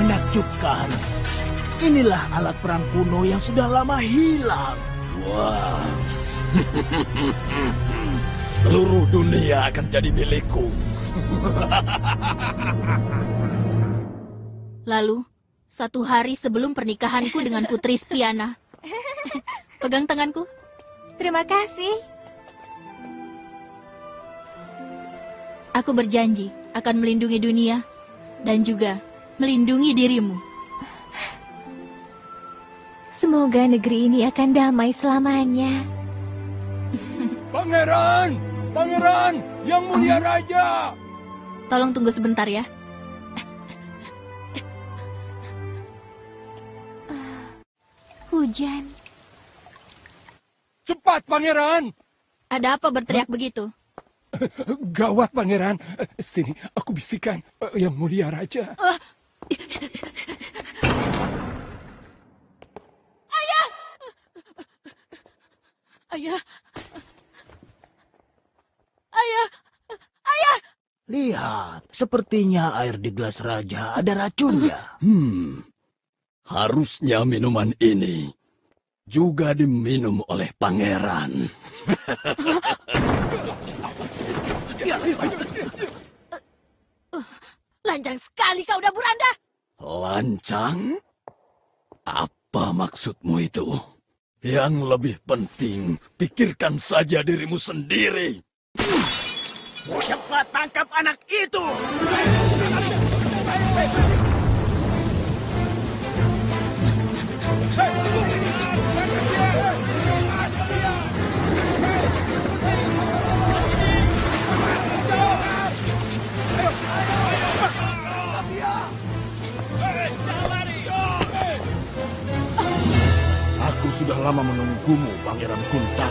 Menakjubkan. Inilah alat perang kuno yang sudah lama hilang. Wah. Seluruh dunia akan jadi milikku. Lalu, satu hari sebelum pernikahanku dengan Putri Spiana, pegang tanganku. Terima kasih. Aku berjanji akan melindungi dunia dan juga melindungi dirimu. Semoga negeri ini akan damai selamanya. Pangeran! Pangeran! Yang mulia raja! Tolong tunggu sebentar ya. Hujan. Cepat, pangeran! Ada apa berteriak begitu? Gawat, pangeran. Sini, aku bisikan. Yang mulia raja. Ayah! Ayah! Ayah! Ayah! Lihat, sepertinya air di gelas raja ada racunnya. Harusnya minuman ini juga diminum oleh pangeran. Lancang sekali kau, Daburanda. Lancang? Apa maksudmu itu? Yang lebih penting, pikirkan saja dirimu sendiri. Cepat tangkap anak itu! Aku sudah lama menunggumu, Pangeran Kunta.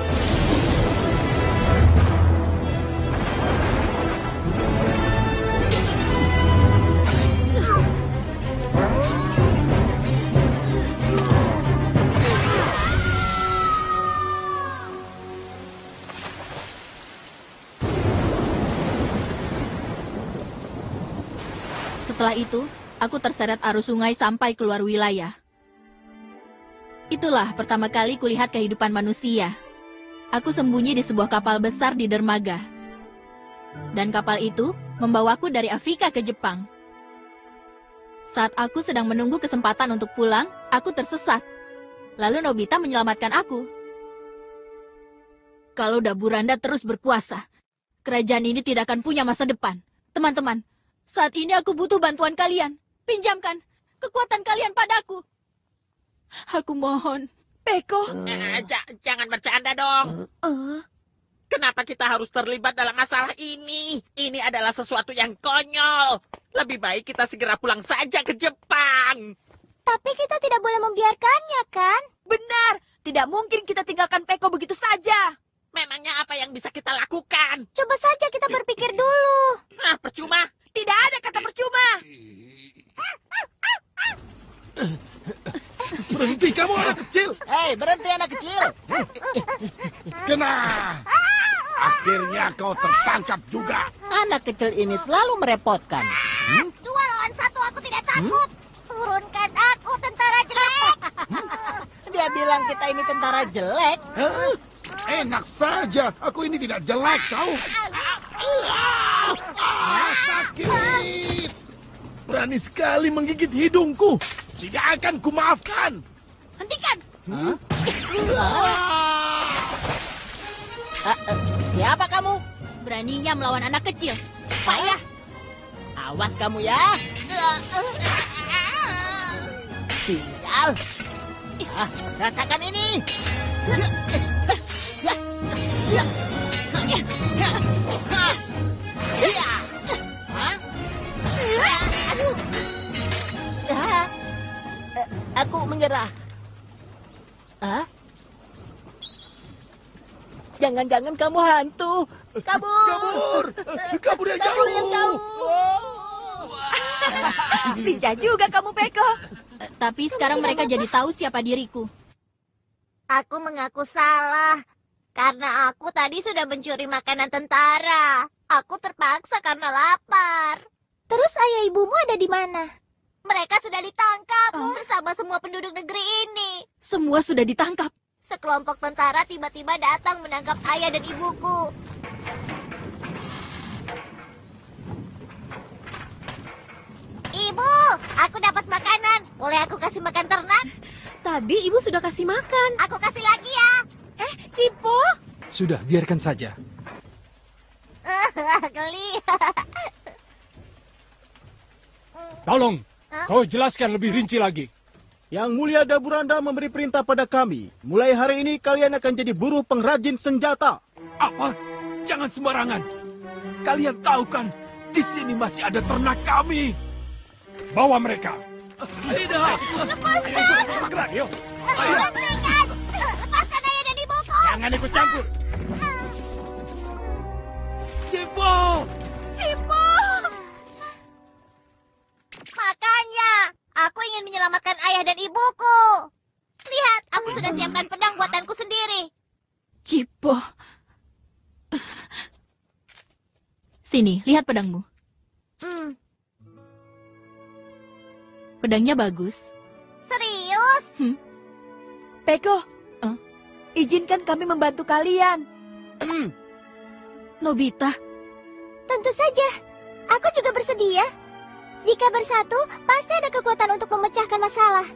Setelah itu, aku terseret arus sungai sampai keluar wilayah. Itulah pertama kali kulihat kehidupan manusia. Aku sembunyi di sebuah kapal besar di dermaga. Dan kapal itu membawaku dari Afrika ke Jepang. Saat aku sedang menunggu kesempatan untuk pulang, aku tersesat. Lalu Nobita menyelamatkan aku. Kalau Daburanda terus berkuasa, kerajaan ini tidak akan punya masa depan. Teman-teman, saat ini aku butuh bantuan kalian. Pinjamkan kekuatan kalian padaku. Aku mohon. Peko. Jangan bercanda dong. Kenapa kita harus terlibat dalam masalah ini? Ini adalah sesuatu yang konyol. Lebih baik kita segera pulang saja ke Jepang. Tapi kita tidak boleh membiarkannya, kan? Benar. Tidak mungkin kita tinggalkan Peko begitu saja. Memangnya apa yang bisa kita lakukan? Coba saja kita berpikir dulu. Percuma. Tidak ada kata percuma. Berhenti kamu anak kecil. Hei, berhenti anak kecil. Kena. Akhirnya kau tertangkap juga. Anak kecil ini selalu merepotkan. 2 lawan 1 aku tidak takut. Turunkan aku, tentara jelek. Dia bilang kita ini tentara jelek. Enak saja. Aku ini tidak jelek, tahu? Sakit. Berani sekali menggigit hidungku. Tidak akan kumaafkan. Hentikan! Siapa kamu? Beraninya melawan anak kecil. Payah. Awas kamu ya. Sial. Rasakan ini. Jangan-jangan kamu hantu. Kabur! Kabur yang jauh! Lincah juga kamu, Peko. Tapi sekarang mereka jadi tahu siapa diriku. Aku mengaku salah. Karena aku tadi sudah mencuri makanan tentara. Aku terpaksa karena lapar. Terus ayah ibumu ada di mana? Mereka sudah ditangkap bersama semua penduduk negeri ini. Semua sudah ditangkap. Sekelompok tentara tiba-tiba datang menangkap ayah dan ibuku. Ibu, aku dapat makanan. Boleh aku kasih makan ternak? Tadi ibu sudah kasih makan. Aku kasih lagi ya. Cipo? Sudah, biarkan saja. Geli. Tolong, kau jelaskan lebih rinci lagi. Yang mulia Daburanda memberi perintah pada kami. Mulai hari ini kalian akan jadi buruh pengrajin senjata. Apa? Jangan sembarangan. Kalian tahu kan, di sini masih ada ternak kami. Bawa mereka. Tidak. Lepaskan. Bergerak, yuk. Lepaskan. Lepaskan ayah dan ibuku. Jangan ikut campur. Cipo. Cipo. Makanya, aku ingin menyelamatkan ayah dan ibuku. Lihat, aku sudah siapkan pedang buatanku sendiri. Cipo. Sini, lihat pedangmu. Pedangnya bagus. Serius? Peko, izinkan kami membantu kalian. Nobita. Tentu saja. Aku juga bersedia. Jika bersatu, pasti ada kekuatan untuk memecahkan masalah.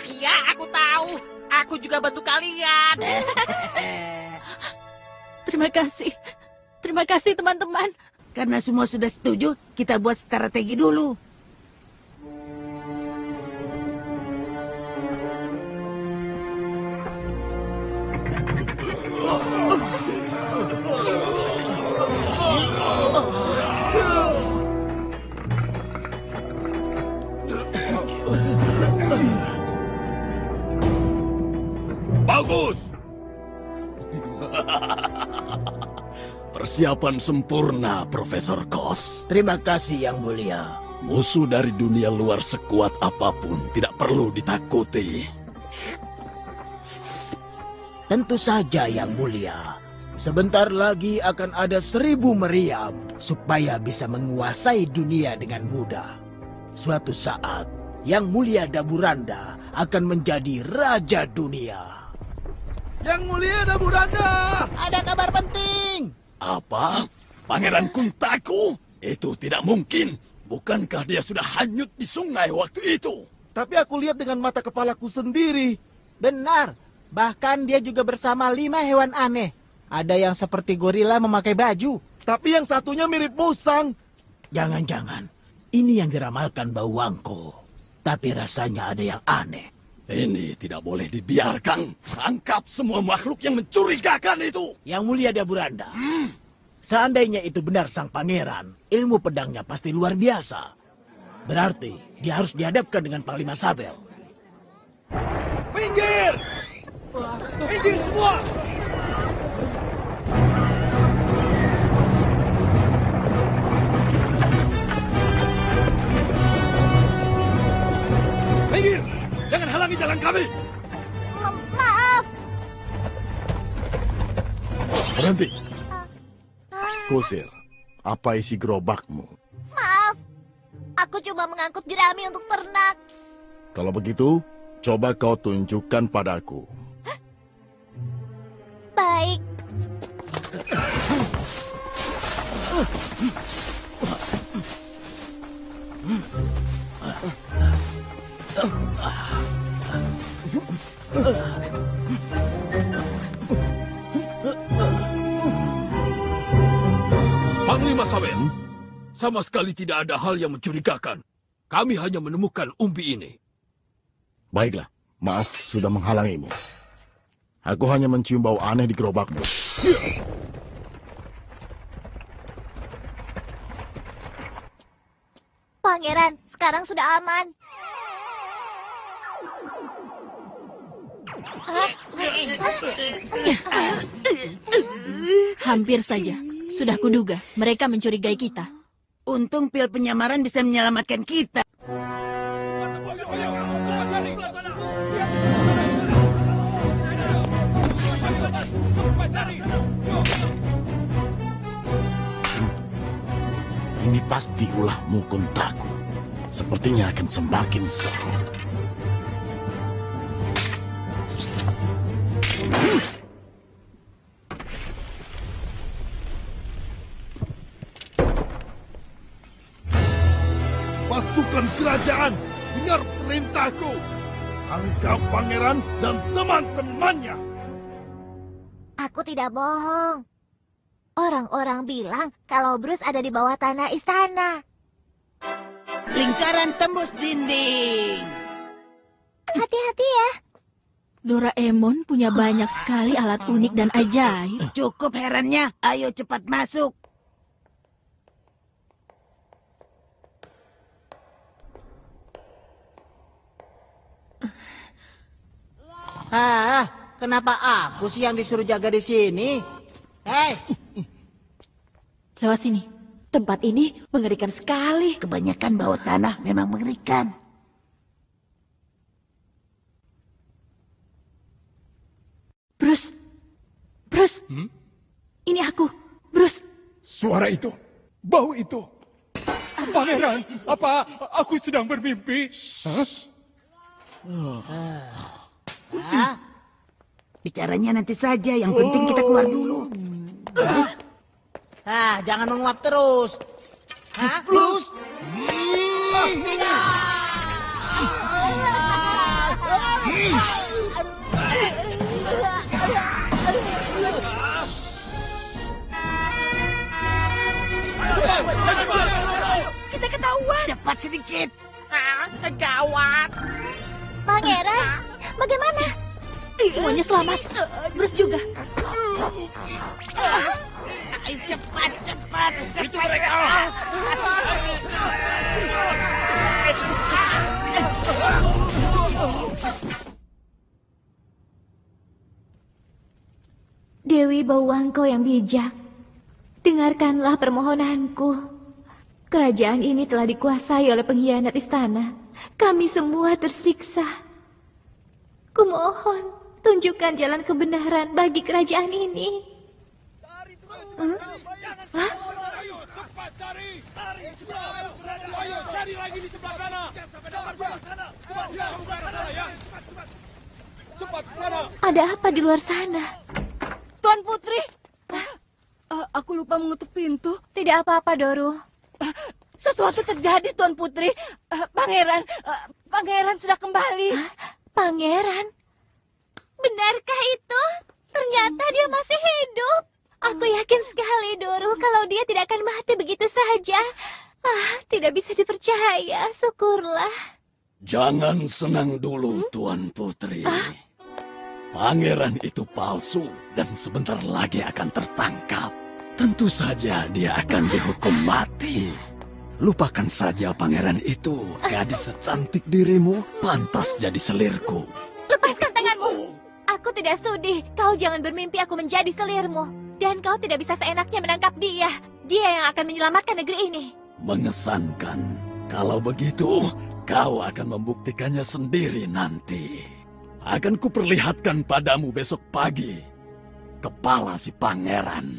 Iya, aku tahu. Aku juga bantu kalian. Terima kasih. Terima kasih, teman-teman. Karena semua sudah setuju, kita buat strategi dulu. Bagus. Persiapan sempurna, Profesor Kos. Terima kasih, Yang Mulia. Musuh dari dunia luar sekuat apapun tidak perlu ditakuti. Tentu saja, Yang Mulia. Sebentar lagi akan ada 1000 meriam supaya bisa menguasai dunia dengan mudah. Suatu saat, Yang Mulia Daburanda akan menjadi raja dunia. Yang Mulia Daburanda! Ada kabar penting. Apa? Pangeran Kuntaku? Itu tidak mungkin. Bukankah dia sudah hanyut di sungai waktu itu? Tapi aku lihat dengan mata kepalaku sendiri. Benar. Bahkan dia juga bersama 5 hewan aneh. Ada yang seperti gorila memakai baju. Tapi yang satunya mirip musang. Jangan-jangan. Ini yang diramalkan Bau Wangko. Tapi rasanya ada yang aneh. Ini tidak boleh dibiarkan. Tangkap semua makhluk yang mencurigakan itu. Yang Mulia Daburanda. Seandainya itu benar sang pangeran, ilmu pedangnya pasti luar biasa. Berarti dia harus dihadapkan dengan Panglima Sabel. Minggir! Minggir semua! Minggir! Jangan halangi jalan kami! Maaf. Berhenti. Kusir, apa isi gerobakmu? Maaf. Aku cuma mengangkut jerami untuk ternak. Kalau begitu, coba kau tunjukkan padaku. Baik. Panglima Sabel, sama sekali tidak ada hal yang mencurigakan. Kami hanya menemukan umbi ini. Baiklah, maaf sudah menghalangimu. Aku hanya mencium bau aneh di gerobakmu. Pangeran, sekarang sudah aman. Hampir saja. Sudah kuduga, mereka mencurigai kita. Untung pil penyamaran bisa menyelamatkan kita. Ini pasti ulahmu, Kuntaku. Sepertinya akan semakin seru. Pasukan kerajaan, dengar perintahku. Tangkap pangeran dan teman-temannya. Aku tidak bohong. Orang-orang bilang kalau Bruce ada di bawah tanah istana. Lingkaran tembus dinding. Hati-hati ya. Doraemon punya banyak sekali alat unik dan ajaib. Cukup herannya, ayo cepat masuk. Kenapa aku sih yang disuruh jaga di sini? Hei! Lewat sini. Tempat ini mengerikan sekali. Kebanyakan bawah tanah memang mengerikan. Bruce. Bruce. Ini aku. Bruce. Suara itu. Bau itu. Pangeran, apa aku sedang bermimpi? Bicaranya nanti saja, yang penting kita keluar dulu. Jangan menguap terus. Bruce. Kita ketahuan. Cepat sedikit. Gawat. Pangeran, bagaimana? Semuanya selamat. Bruce juga. Cepat, cepat, cepat. Itu mereka. Dewi Bauwangko yang bijak, dengarkanlah permohonanku. Kerajaan ini telah dikuasai oleh pengkhianat istana. Kami semua tersiksa. Kumohon, tunjukkan jalan kebenaran bagi kerajaan ini. Hah? Ayo, cepat cari. Ayo, cari lagi di sebelah sana. Cepat sana. Ada apa di luar sana? Tuan Putri. Aku lupa mengetuk pintu. Tidak apa-apa, Doru. Sesuatu terjadi, Tuan Putri. Pangeran sudah kembali. Pangeran? Benarkah itu? Ternyata dia masih hidup. Aku yakin sekali, Doru, kalau dia tidak akan mati begitu saja. Tidak bisa dipercaya. Syukurlah. Jangan senang dulu, Tuan Putri. Pangeran itu palsu dan sebentar lagi akan tertangkap. Tentu saja dia akan dihukum mati. Lupakan saja pangeran itu. Gadis secantik dirimu pantas jadi selirku. Lepaskan tanganmu. Aku tidak sudi. Kau jangan bermimpi aku menjadi selirmu. Dan kau tidak bisa seenaknya menangkap dia. Dia yang akan menyelamatkan negeri ini. Mengesankan. Kalau begitu, kau akan membuktikannya sendiri nanti. Akan kuperlihatkan padamu besok pagi kepala si pangeran.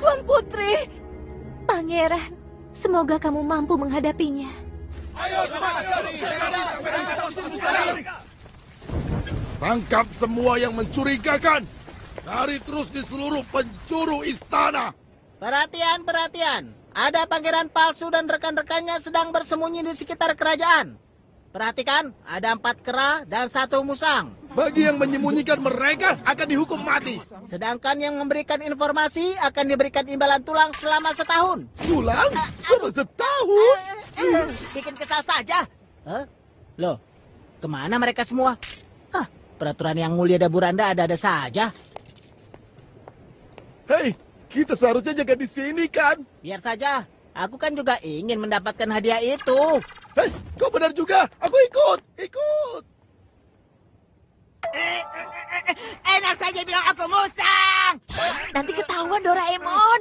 Tuan Putri. Pangeran, semoga kamu mampu menghadapinya. Tangkap semua yang mencurigakan. Cari terus di seluruh penjuru istana. Perhatian, perhatian. Ada pangeran palsu dan rekan-rekannya sedang bersembunyi di sekitar kerajaan. Perhatikan, ada 4 kera dan 1 musang. Bagi yang menyembunyikan mereka akan dihukum mati. Sedangkan yang memberikan informasi akan diberikan imbalan tulang selama setahun. Tulang? Selama setahun? Bikin kesal saja. Loh, kemana mereka semua? Peraturan yang mulia Daburanda ada-ada saja. Hei, kita seharusnya jaga di sini kan? Biar saja. Aku kan juga ingin mendapatkan hadiah itu. Hei, kau benar juga. Aku ikut. Ikut. Enak saja bilang aku musang. Nanti ketahuan Doraemon.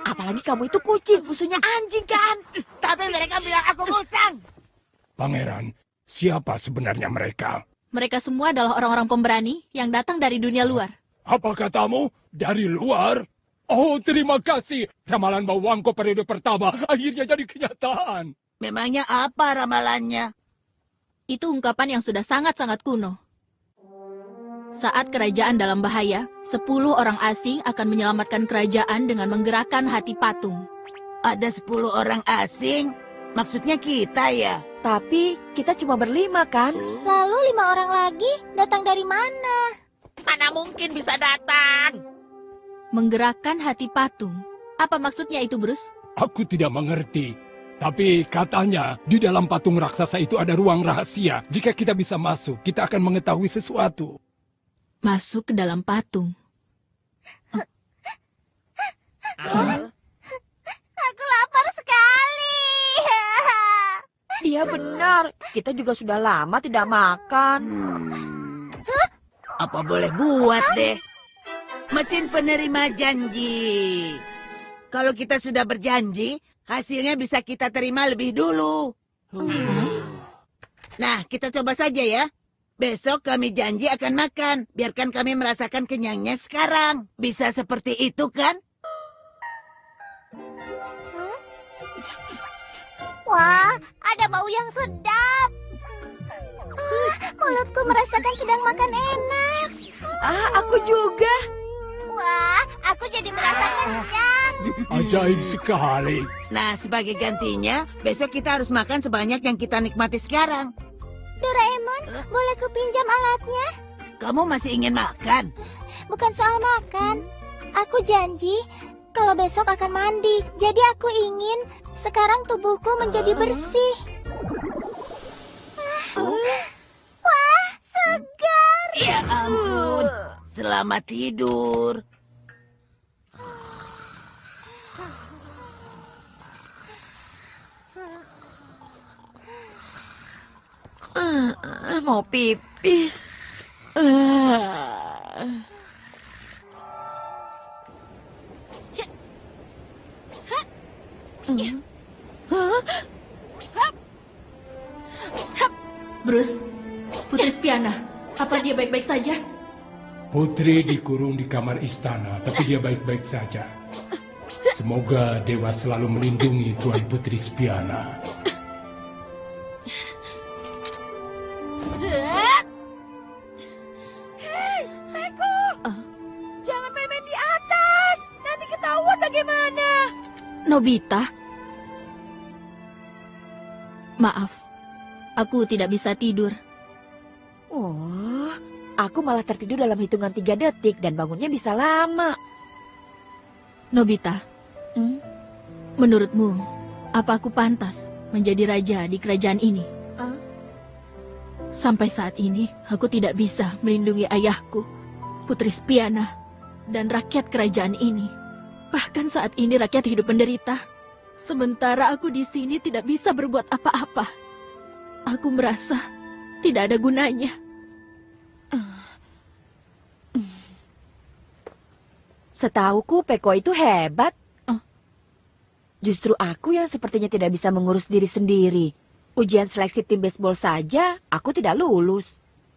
Apalagi kamu itu kucing, musuhnya anjing kan? Tapi mereka bilang aku musang. Pangeran, siapa sebenarnya mereka? Mereka semua adalah orang-orang pemberani yang datang dari dunia luar. Apa katamu? Dari luar? Oh, terima kasih. Ramalan Bawangko periode pertama akhirnya jadi kenyataan. Memangnya apa ramalannya? Itu ungkapan yang sudah sangat-sangat kuno. Saat kerajaan dalam bahaya, 10 orang asing akan menyelamatkan kerajaan dengan menggerakkan hati patung. Ada 10 orang asing? Maksudnya kita ya? Tapi kita cuma berlima kan? Lalu 5 orang lagi datang dari mana? Mana mungkin bisa datang? Menggerakkan hati patung. Apa maksudnya itu, Bruce? Aku tidak mengerti. Tapi katanya di dalam patung raksasa itu ada ruang rahasia. Jika kita bisa masuk, kita akan mengetahui sesuatu. Masuk ke dalam patung. Aku lapar sekali. Iya benar, kita juga sudah lama tidak makan. Apa boleh buat deh. Mesin penerima janji. Kalau kita sudah berjanji, hasilnya bisa kita terima lebih dulu. Nah, kita coba saja ya. Besok kami janji akan makan. Biarkan kami merasakan kenyangnya sekarang. Bisa seperti itu kan? Wah, ada bau yang sedap. Mulutku merasakan sedang makan enak. Aku juga. Wah, aku jadi merasa kenyang. Ajaib sekali. Nah, sebagai gantinya, besok kita harus makan sebanyak yang kita nikmati sekarang. Doraemon, boleh kupinjam alatnya? Kamu masih ingin makan? Bukan soal makan. Aku janji kalau besok akan mandi. Jadi aku ingin sekarang tubuhku menjadi bersih. Wah, segar. Ya ampun. Selamat tidur. Mau pipis. Bruce, Putri Spiana, apa dia baik-baik saja? Putri dikurung di kamar istana, tapi dia baik-baik saja. Semoga Dewa selalu melindungi Tuan Putri Spiana. Hei, Peko! Jangan main-main di atas. Nanti ketahuan bagaimana. Nobita? Maaf, aku tidak bisa tidur. Oh, aku malah tertidur dalam hitungan 3 detik dan bangunnya bisa lama. Nobita, menurutmu, apa aku pantas menjadi raja di kerajaan ini? Sampai saat ini, aku tidak bisa melindungi ayahku, Putri Spiana, dan rakyat kerajaan ini. Bahkan saat ini rakyat hidup menderita. Sementara aku di sini tidak bisa berbuat apa-apa. Aku merasa tidak ada gunanya. Setauku Peko itu hebat. Justru aku yang sepertinya tidak bisa mengurus diri sendiri. Ujian seleksi tim baseball saja, aku tidak lulus.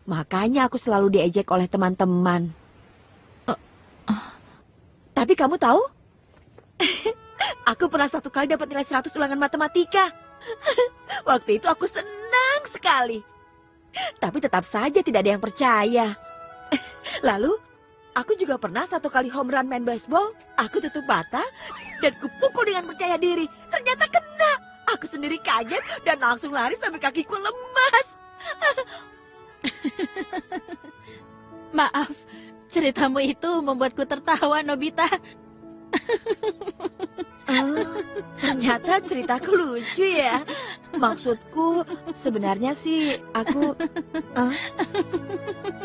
Makanya aku selalu diejek oleh teman-teman. Tapi kamu tahu? Aku pernah 1 kali dapat nilai 100 ulangan matematika. Waktu itu aku senang sekali. Tapi tetap saja tidak ada yang percaya. Lalu, aku juga pernah 1 kali home run main baseball. Aku tutup mata dan kupukul dengan percaya diri. Ternyata kena. Aku sendiri kaget dan langsung lari sampai kakiku lemas. Maaf, ceritamu itu membuatku tertawa, Nobita. Ternyata ceritaku lucu ya. Maksudku sebenarnya sih aku...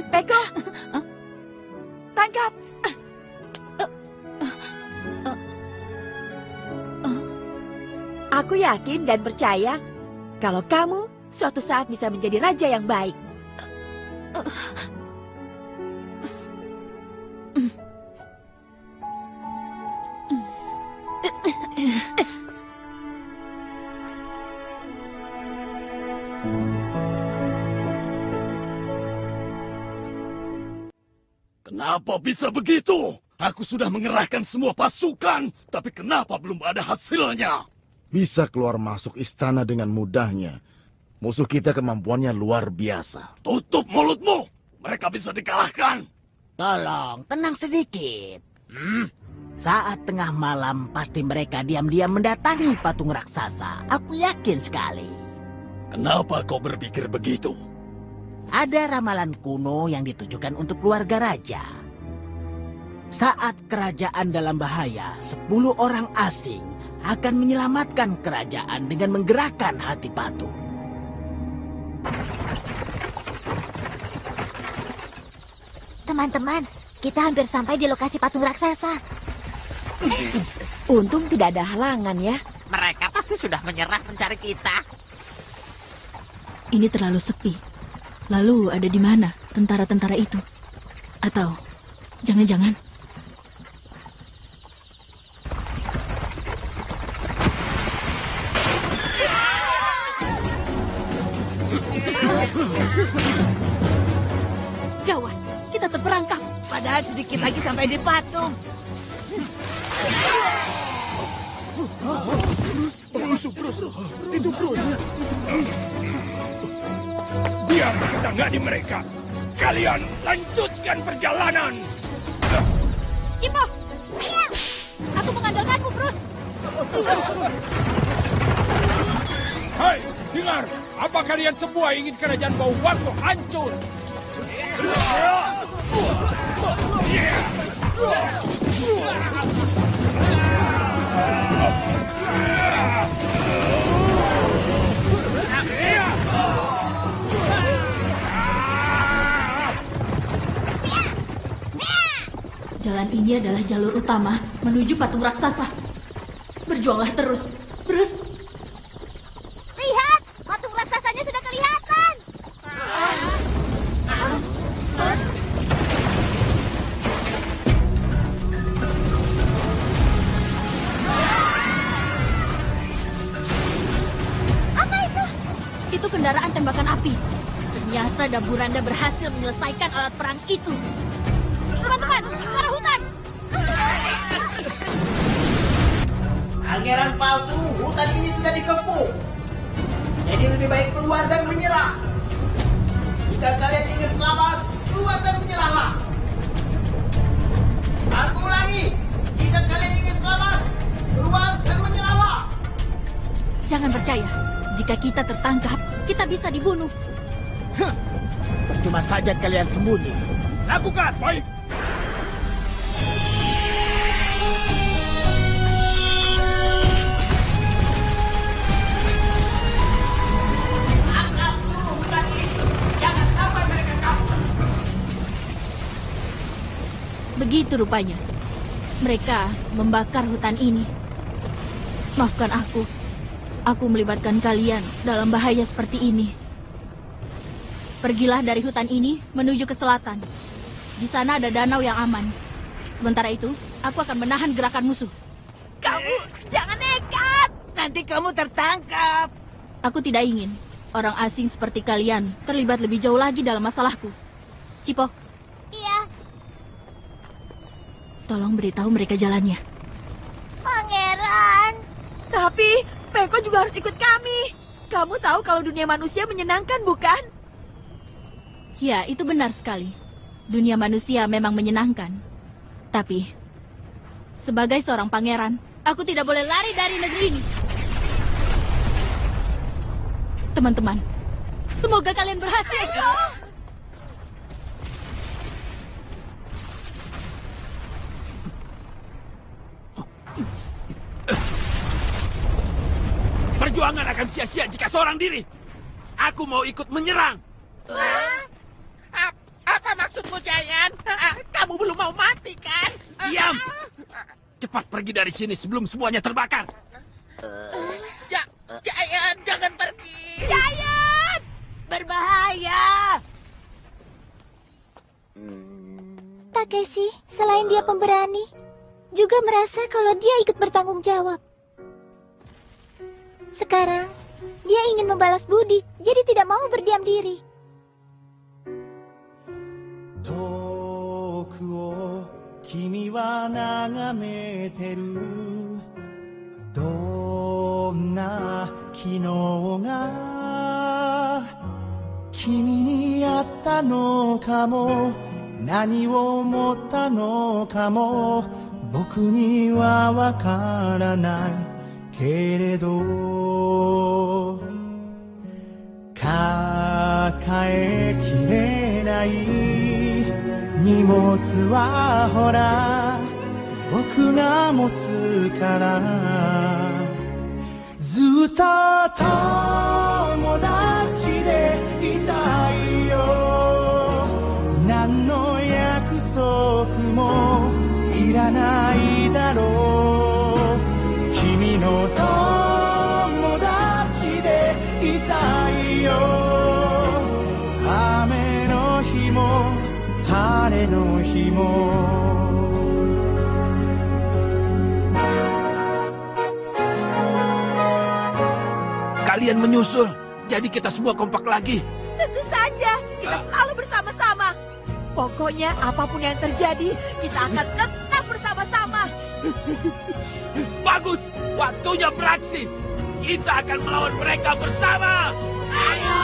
Peko! Tangkap! Aku yakin dan percaya kalau kamu suatu saat bisa menjadi raja yang baik. Kenapa bisa begitu? Aku sudah mengerahkan semua pasukan, tapi kenapa belum ada hasilnya? Bisa keluar masuk istana dengan mudahnya. Musuh kita kemampuannya luar biasa. Tutup mulutmu! Mereka bisa dikalahkan. Tolong, tenang sedikit. Saat tengah malam, pasti mereka diam-diam mendatangi patung raksasa. Aku yakin sekali. Kenapa kau berpikir begitu? Ada ramalan kuno yang ditujukan untuk keluarga raja. Saat kerajaan dalam bahaya, 10 orang asing akan menyelamatkan kerajaan dengan menggerakkan hati patung. Teman-teman, kita hampir sampai di lokasi patung raksasa. Untung tidak ada halangan ya. Mereka pasti sudah menyerah mencari kita. Ini terlalu sepi. Lalu ada di mana tentara-tentara itu? Atau jangan-jangan gawat, kita terperangkap. Padahal sedikit lagi sampai di patung. Biar kita nggak di mereka. Kalian lanjutkan perjalanan. Cipo, iya, aku mengandalkanmu, Bruce. Hai, dengar. Apa kalian semua ingin kerajaan bau waktu hancur? Jalan ini adalah jalur utama menuju patung raksasa. Berjuanglah terus, Bruce. Lihat, patung raksasanya sudah kelihatan. Apa itu? Itu kendaraan tembakan api. Ternyata Daburanda berhasil menyelesaikan alat perang itu. Teman-teman, ke arah hutan. Pangeran palsu, hutan ini sudah dikepung. Jadi lebih baik keluar dan menyerah. Jika kalian ingin selamat, keluar dan menyerahlah. Aku ulangi, jika kalian ingin selamat, keluar dan menyerahlah. Jangan percaya, jika kita tertangkap, kita bisa dibunuh. Percuma saja kalian sembunyi. Lakukan, baik. Begitu rupanya. Mereka membakar hutan ini. Maafkan aku. Aku melibatkan kalian dalam bahaya seperti ini. Pergilah dari hutan ini menuju ke selatan. Di sana ada danau yang aman. Sementara itu, aku akan menahan gerakan musuh. Kamu jangan nekat. Nanti kamu tertangkap. Aku tidak ingin orang asing seperti kalian terlibat lebih jauh lagi dalam masalahku. Cipo. Iya. Tolong beritahu mereka jalannya. Pangeran. Tapi Peko juga harus ikut kami. Kamu tahu kalau dunia manusia menyenangkan, bukan? Ya, itu benar sekali. Dunia manusia memang menyenangkan. Tapi, sebagai seorang pangeran, aku tidak boleh lari dari negeri ini. Teman-teman, semoga kalian berhasil. Perjuangan akan sia-sia jika seorang diri. Aku mau ikut menyerang. Apa maksudmu, Giant? Kamu belum mau mati, kan? Diam! Cepat pergi dari sini sebelum semuanya terbakar. Giant, jangan pergi. berbahaya. Takeshi, selain dia pemberani, juga merasa kalau dia ikut bertanggung jawab. Sekarang, dia ingin membalas budi, jadi tidak mau berdiam diri. 遠くを君は眺めてるどんな昨日が君にあったのかも何を思ったのかも僕にはわからないけれど抱えきれない荷物はほら僕が持つからずっと友達でいたいよ何の約束もいらないだろう君の友達でいたいよ雨の日も晴れの日も Kalian menyusul, jadi kita semua kompak lagi. Tentu saja, kita selalu bersama-sama. Pokoknya apapun yang terjadi, kita akan tetap bersama-sama. Bagus, waktunya beraksi. Kita akan melawan mereka bersama. Ayo!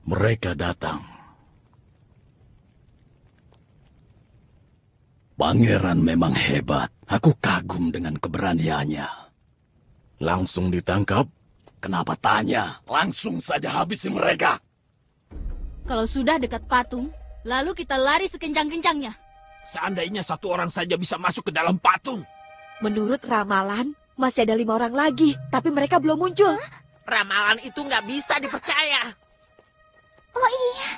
Mereka datang. Pangeran memang hebat. Aku kagum dengan keberaniannya. Langsung ditangkap? Kenapa tanya? Langsung saja habisi mereka. Kalau sudah dekat patung, lalu kita lari sekencang-kencangnya. Seandainya satu orang saja bisa masuk ke dalam patung. Menurut ramalan, masih ada 5 orang lagi, tapi mereka belum muncul. Ramalan itu nggak bisa dipercaya. Oh iya.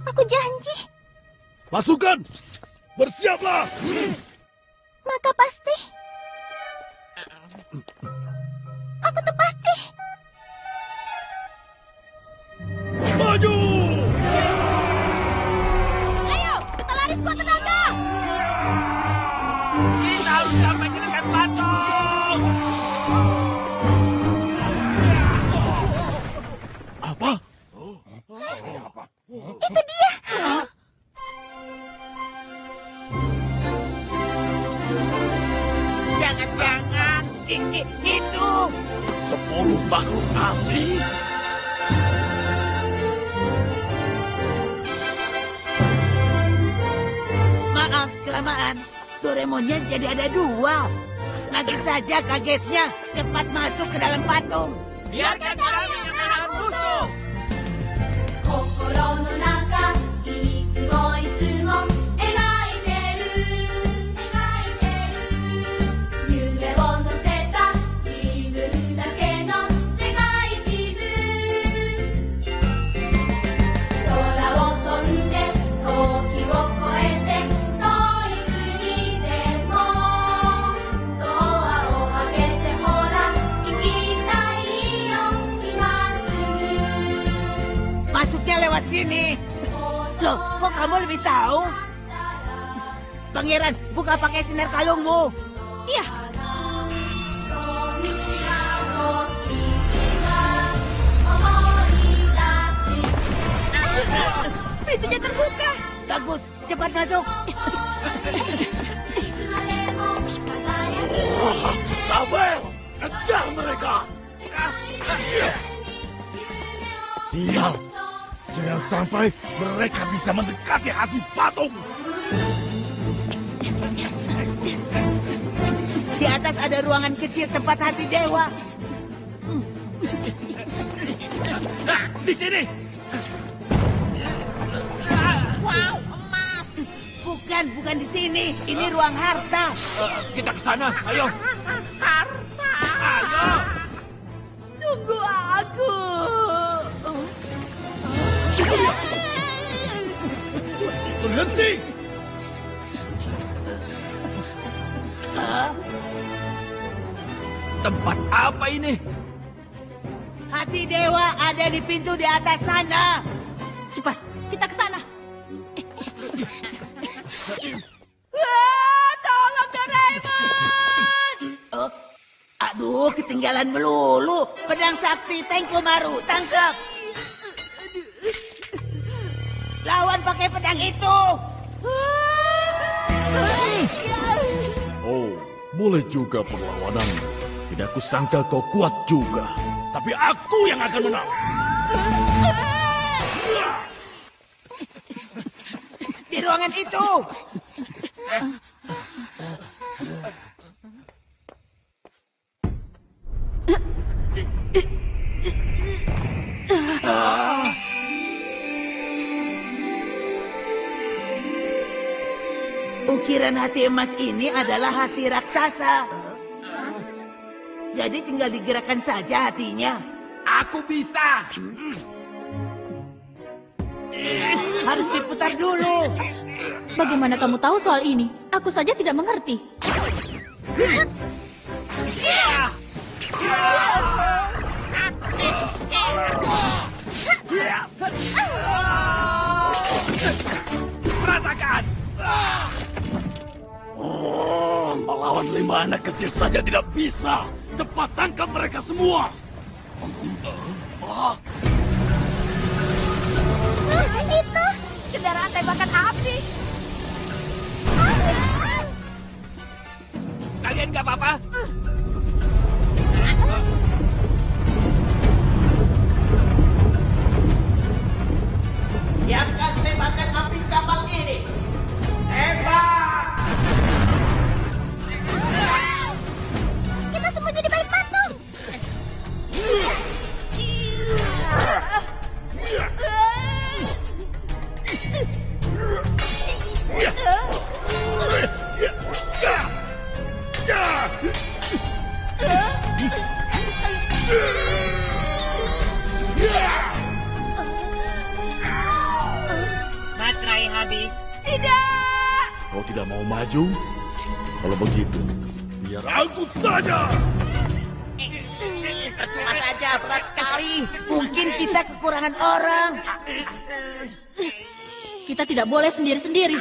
Aku janji. Pasukan, bersiaplah. Maka pasti. Aku tepati. Maju! Ayo, kita lari sekuat tenaga. Kita harus sampai ke dekat patung. Apa? Itu dia. Jangan-jangan itu 10 makhluk asli. Maaf, kelamaan. Doraemonnya jadi ada 2. Nanti saja kagetnya. Cepat masuk ke dalam patung. Biarkan kami yang menahan musuh. 心の中いつもいつも描いてる夢を乗せた自分だけの世界地図空を飛んで時を越えて遠い国でもドアを開けてほら行きたいよ今すぐ Masuknya lewat sini. Loh, kok kamu lebih tahu? Pangeran, buka pakai sinar kalungmu. Iya. Pintunya terbuka. Bagus, cepat masuk. Sabar, kejar mereka. Sial, jangan sampai mereka bisa mendekati hati patung. Di atas ada ruangan kecil tempat hati dewa. Nah, di sini. wow, emas. Bukan bukan di sini. Ini ruang harta. Kita ke sana, ayo. Ayo. Tunggu aku. Berhenti. Tempat apa ini? Hati dewa ada di pintu di atas sana. Cepat, kita ke sana. Tolong Doraemon. Aduh, ketinggalan melulu. Pedang sakti Tengkomaru, tangkap. Lawan pakai pedang itu. Oh, boleh juga perlawanan. Tidak kusangka kau kuat juga. Tapi aku yang akan menang. Di ruangan itu. Ukiran hati emas ini adalah hati raksasa. Jadi tinggal digerakkan saja hatinya. Aku bisa. Harus diputar dulu. Bagaimana kamu tahu soal ini? Aku saja tidak mengerti. Rasakan. Oh, melawan 5 anak kecil saja tidak bisa. Cepat tangkap mereka semua. Itu kendaraan tembakan api. Kalian gak apa-apa? Siapkan tembakan api kapal ini. Tembak! Kita sembunyi di balik patung. Baterai habis. Tidak. Kau tidak mau maju? Kalau begitu, biar aku saja. Percuma saja, berat sekali. Mungkin kita kekurangan orang. Kita tidak boleh sendiri-sendiri.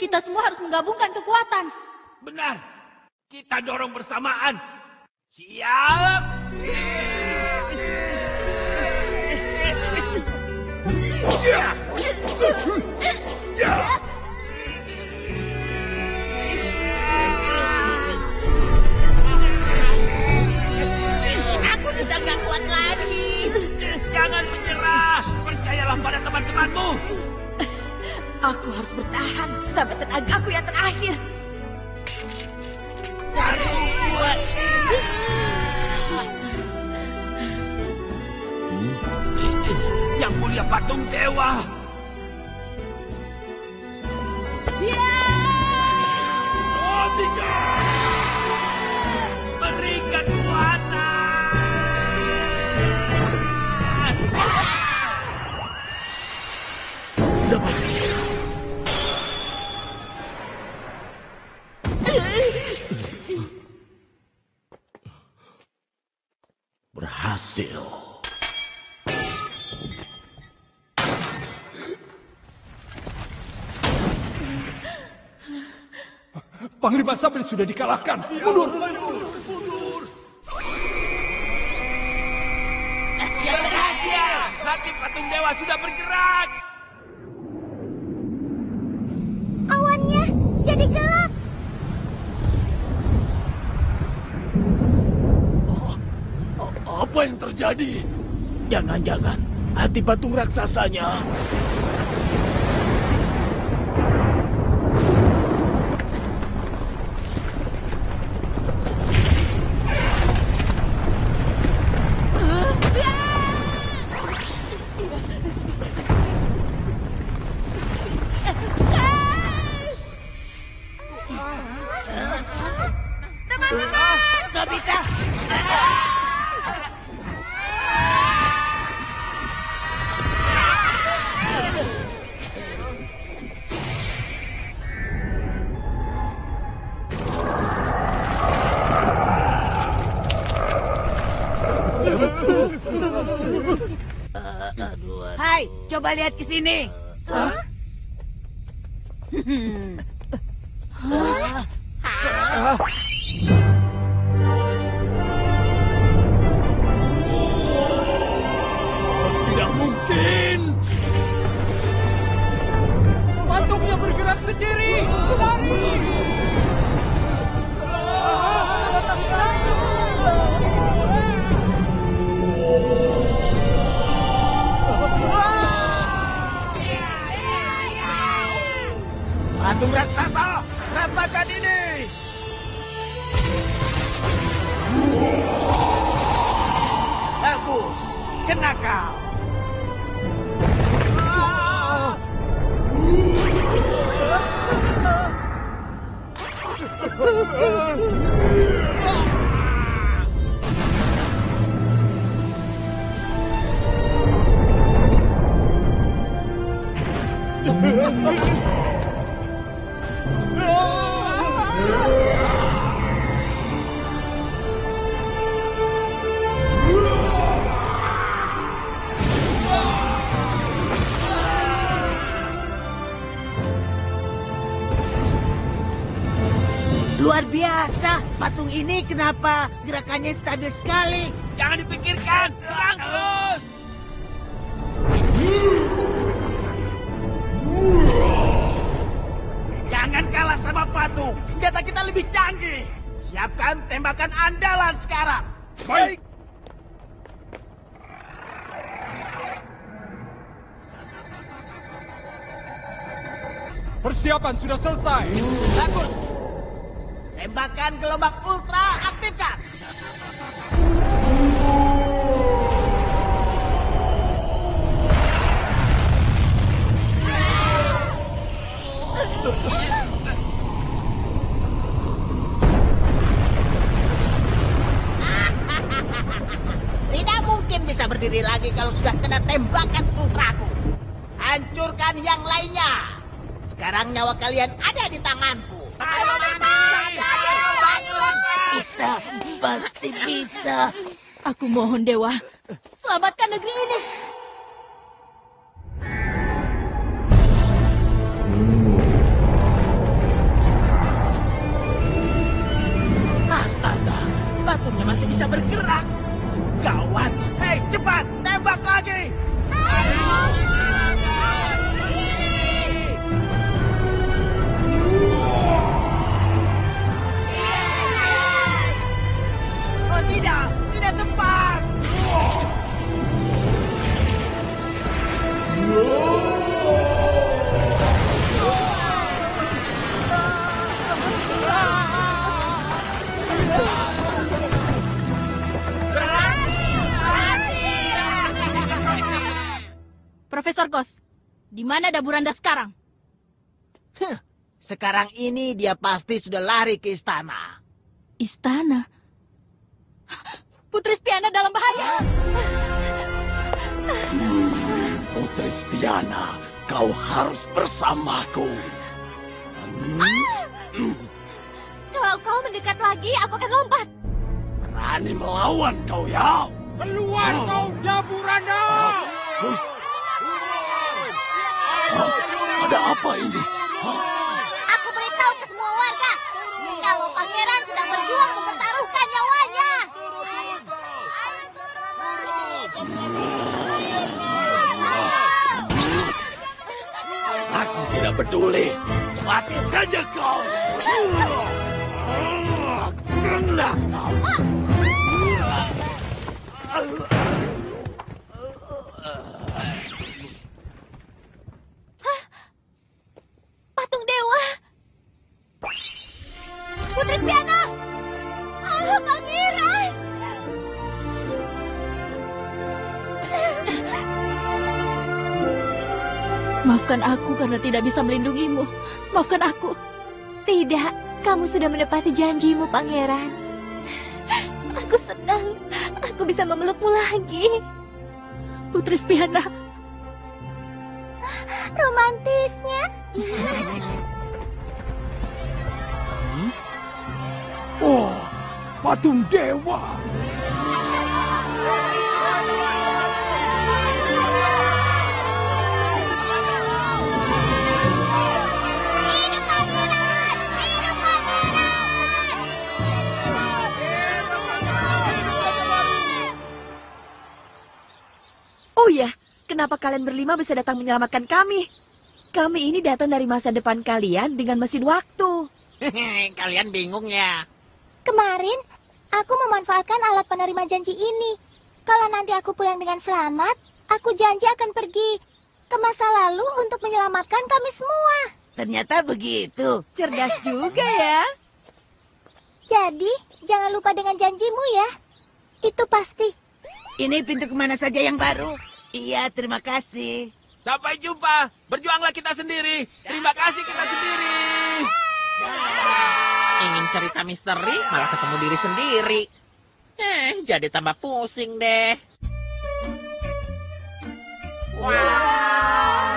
Kita semua harus menggabungkan kekuatan. Benar. Kita dorong bersamaan. Siap. Aku sudah gak kuat lagi. Jangan menyerah. Percayalah pada teman-temanmu. Aku harus bertahan sampai tenagaku yang terakhir. Yang mulia patung dewa. Beri kekuatan. Dapat. Berhasil. Panglima Sabri sudah dikalahkan. Mundur. Yang berhasil. Hati patung dewa sudah bergerak. Awannya jadi gelap. Apa yang terjadi? Jangan-jangan hati patung raksasanya. Nobita! Hai, coba lihat ke sini. Hah? Tidak mungkin. Patungnya bergerak sendiri. Lari. Patung raksasa, rasakan ini. Bagus, kena kau. Luar biasa, patung ini kenapa gerakannya stabil sekali? Jangan dipikirkan, serang terus. Jangan kalah sama patung. Senjata kita lebih canggih. Siapkan tembakan andalan sekarang. Baik. Persiapan sudah selesai. Bagus. Tembakan gelombang ultra aktifkan. Tidak mungkin bisa berdiri lagi kalau sudah kena tembakan ultraku. Hancurkan yang lainnya. Sekarang nyawa kalian ada di tanganku. Bisa, pasti bisa. Aku mohon Dewa, selamatkan negeri ini. Astaga, patungnya masih bisa bergerak. Gawat. Hei, cepat, tembak lagi. Oh tidak, tidak tepat. Profesor Ghost, di mana Daburanda sekarang? Sekarang ini dia pasti sudah lari ke istana. Istana? Putri Spiana dalam bahaya. Putri Spiana, kau harus bersamaku. Kalau kau mendekat lagi, aku akan lompat. Berani melawan kau ya? Keluar kau, Daburanda! Ada apa ini? Aku beritahu ke semua warga kalau pangeran sedang berjuang mempertaruhkan nyawanya. Aku tidak peduli. Mati saja kau. Kena kau. Patung dewa. Putri Spiana. Pangeran. Maafkan aku karena tidak bisa melindungimu. Maafkan aku. Tidak, kamu sudah menepati janjimu, Pangeran. Aku senang. Aku bisa memelukmu lagi. Putri Spiana. Romantisnya. Oh, patung dewa. Oh ya, kenapa kalian berlima bisa datang menyelamatkan kami? Kami ini datang dari masa depan kalian dengan mesin waktu. Kalian bingung ya? Kemarin, aku memanfaatkan alat penerima janji ini. Kalau nanti aku pulang dengan selamat, aku janji akan pergi ke masa lalu untuk menyelamatkan kami semua. Ternyata begitu. Cerdas juga ya. Jadi, jangan lupa dengan janjimu ya. Itu pasti. Ini pintu kemana saja yang baru? Iya, terima kasih. Sampai jumpa. Berjuanglah kita sendiri. Terima kasih kita sendiri. Ingin cerita misteri, malah ketemu diri sendiri. Jadi tambah pusing deh.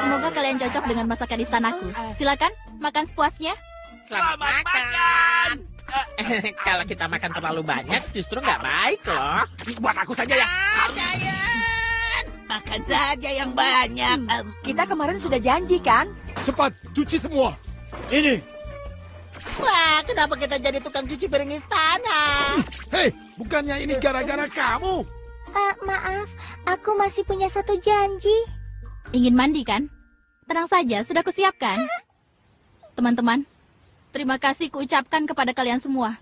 Semoga kalian cocok dengan masakan istanaku. Silakan, makan sepuasnya. Selamat makan. Kalau kita makan terlalu banyak, justru nggak baik loh. Buat aku saja ya. Makan saja yang banyak. Kita kemarin sudah janji kan? Cepat, cuci semua. Ini. Wah, kenapa kita jadi tukang cuci piring istana? Hei, bukannya ini gara-gara kamu? Maaf, aku masih punya satu janji. Ingin mandi kan? Tenang saja, sudah kusiapkan. Teman-teman, terima kasih kuucapkan kepada kalian semua.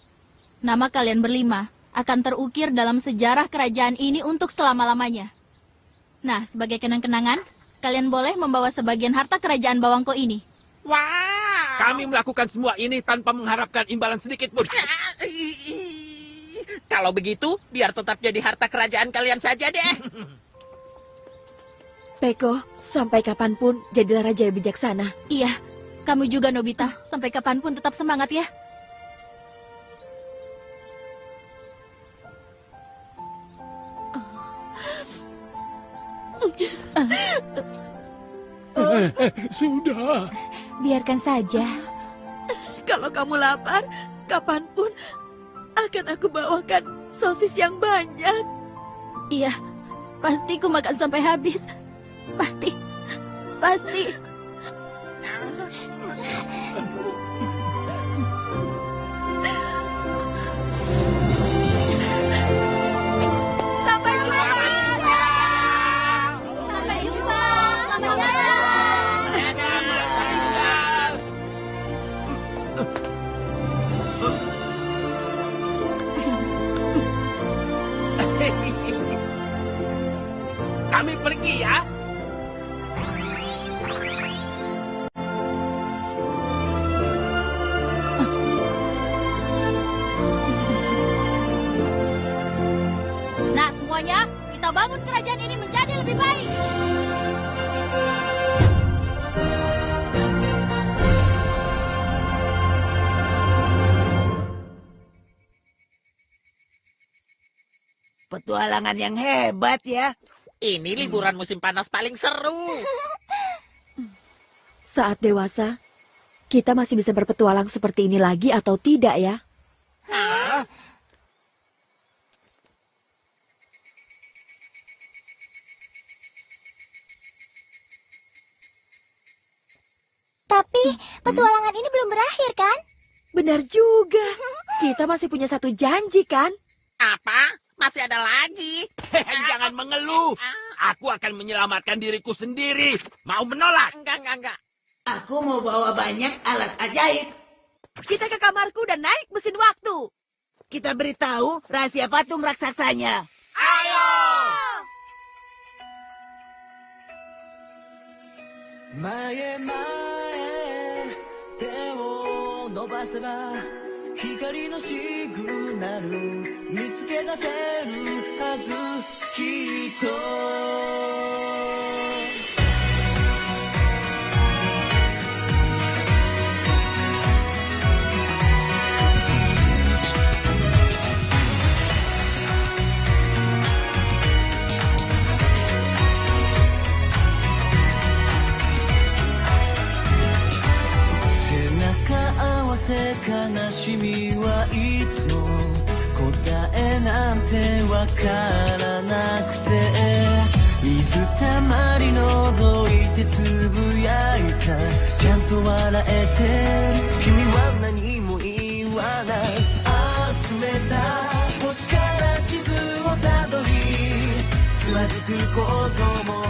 Nama kalian berlima akan terukir dalam sejarah kerajaan ini untuk selama-lamanya. Nah, sebagai kenang-kenangan, kalian boleh membawa sebagian harta kerajaan Bawangko ini. Wow. Kami melakukan semua ini tanpa mengharapkan imbalan sedikit pun. Kalau begitu, biar tetap jadi harta kerajaan kalian saja deh. Peko, sampai kapanpun jadilah raja yang bijaksana. Iya, kamu juga Nobita. Sampai kapanpun tetap semangat ya. Sudah. Biarkan saja. Kalau kamu lapar, kapanpun akan aku bawakan sosis yang banyak. Iya, pasti ku makan sampai habis. Pasti. Pasti. Sampai jumpa. Sampai jumpa. Selamat jalan. Kami pergi ya. Nah, semuanya, kita bangun kerajaan ini menjadi lebih baik. Petualangan yang hebat ya. Ini liburan musim panas paling seru. Saat dewasa, kita masih bisa berpetualang seperti ini lagi atau tidak ya? Tapi petualangan ini belum berakhir kan? Benar juga. Kita masih punya satu janji kan? Apa? Masih ada lagi. Jangan mengeluh. Aku akan menyelamatkan diriku sendiri. Mau menolak? Enggak. Aku mau bawa banyak alat ajaib. Kita ke kamarku dan naik mesin waktu. Kita beritahu rahasia patung raksasanya. Ayo! 前へ前へ手を伸ばせば光のシグナル見つけ出せるはずきっと Ayo わからなくて水たまり覗いてつぶやいたちゃんと笑えてる君は何も言わない集めた星から地図をたどりつまずく構造も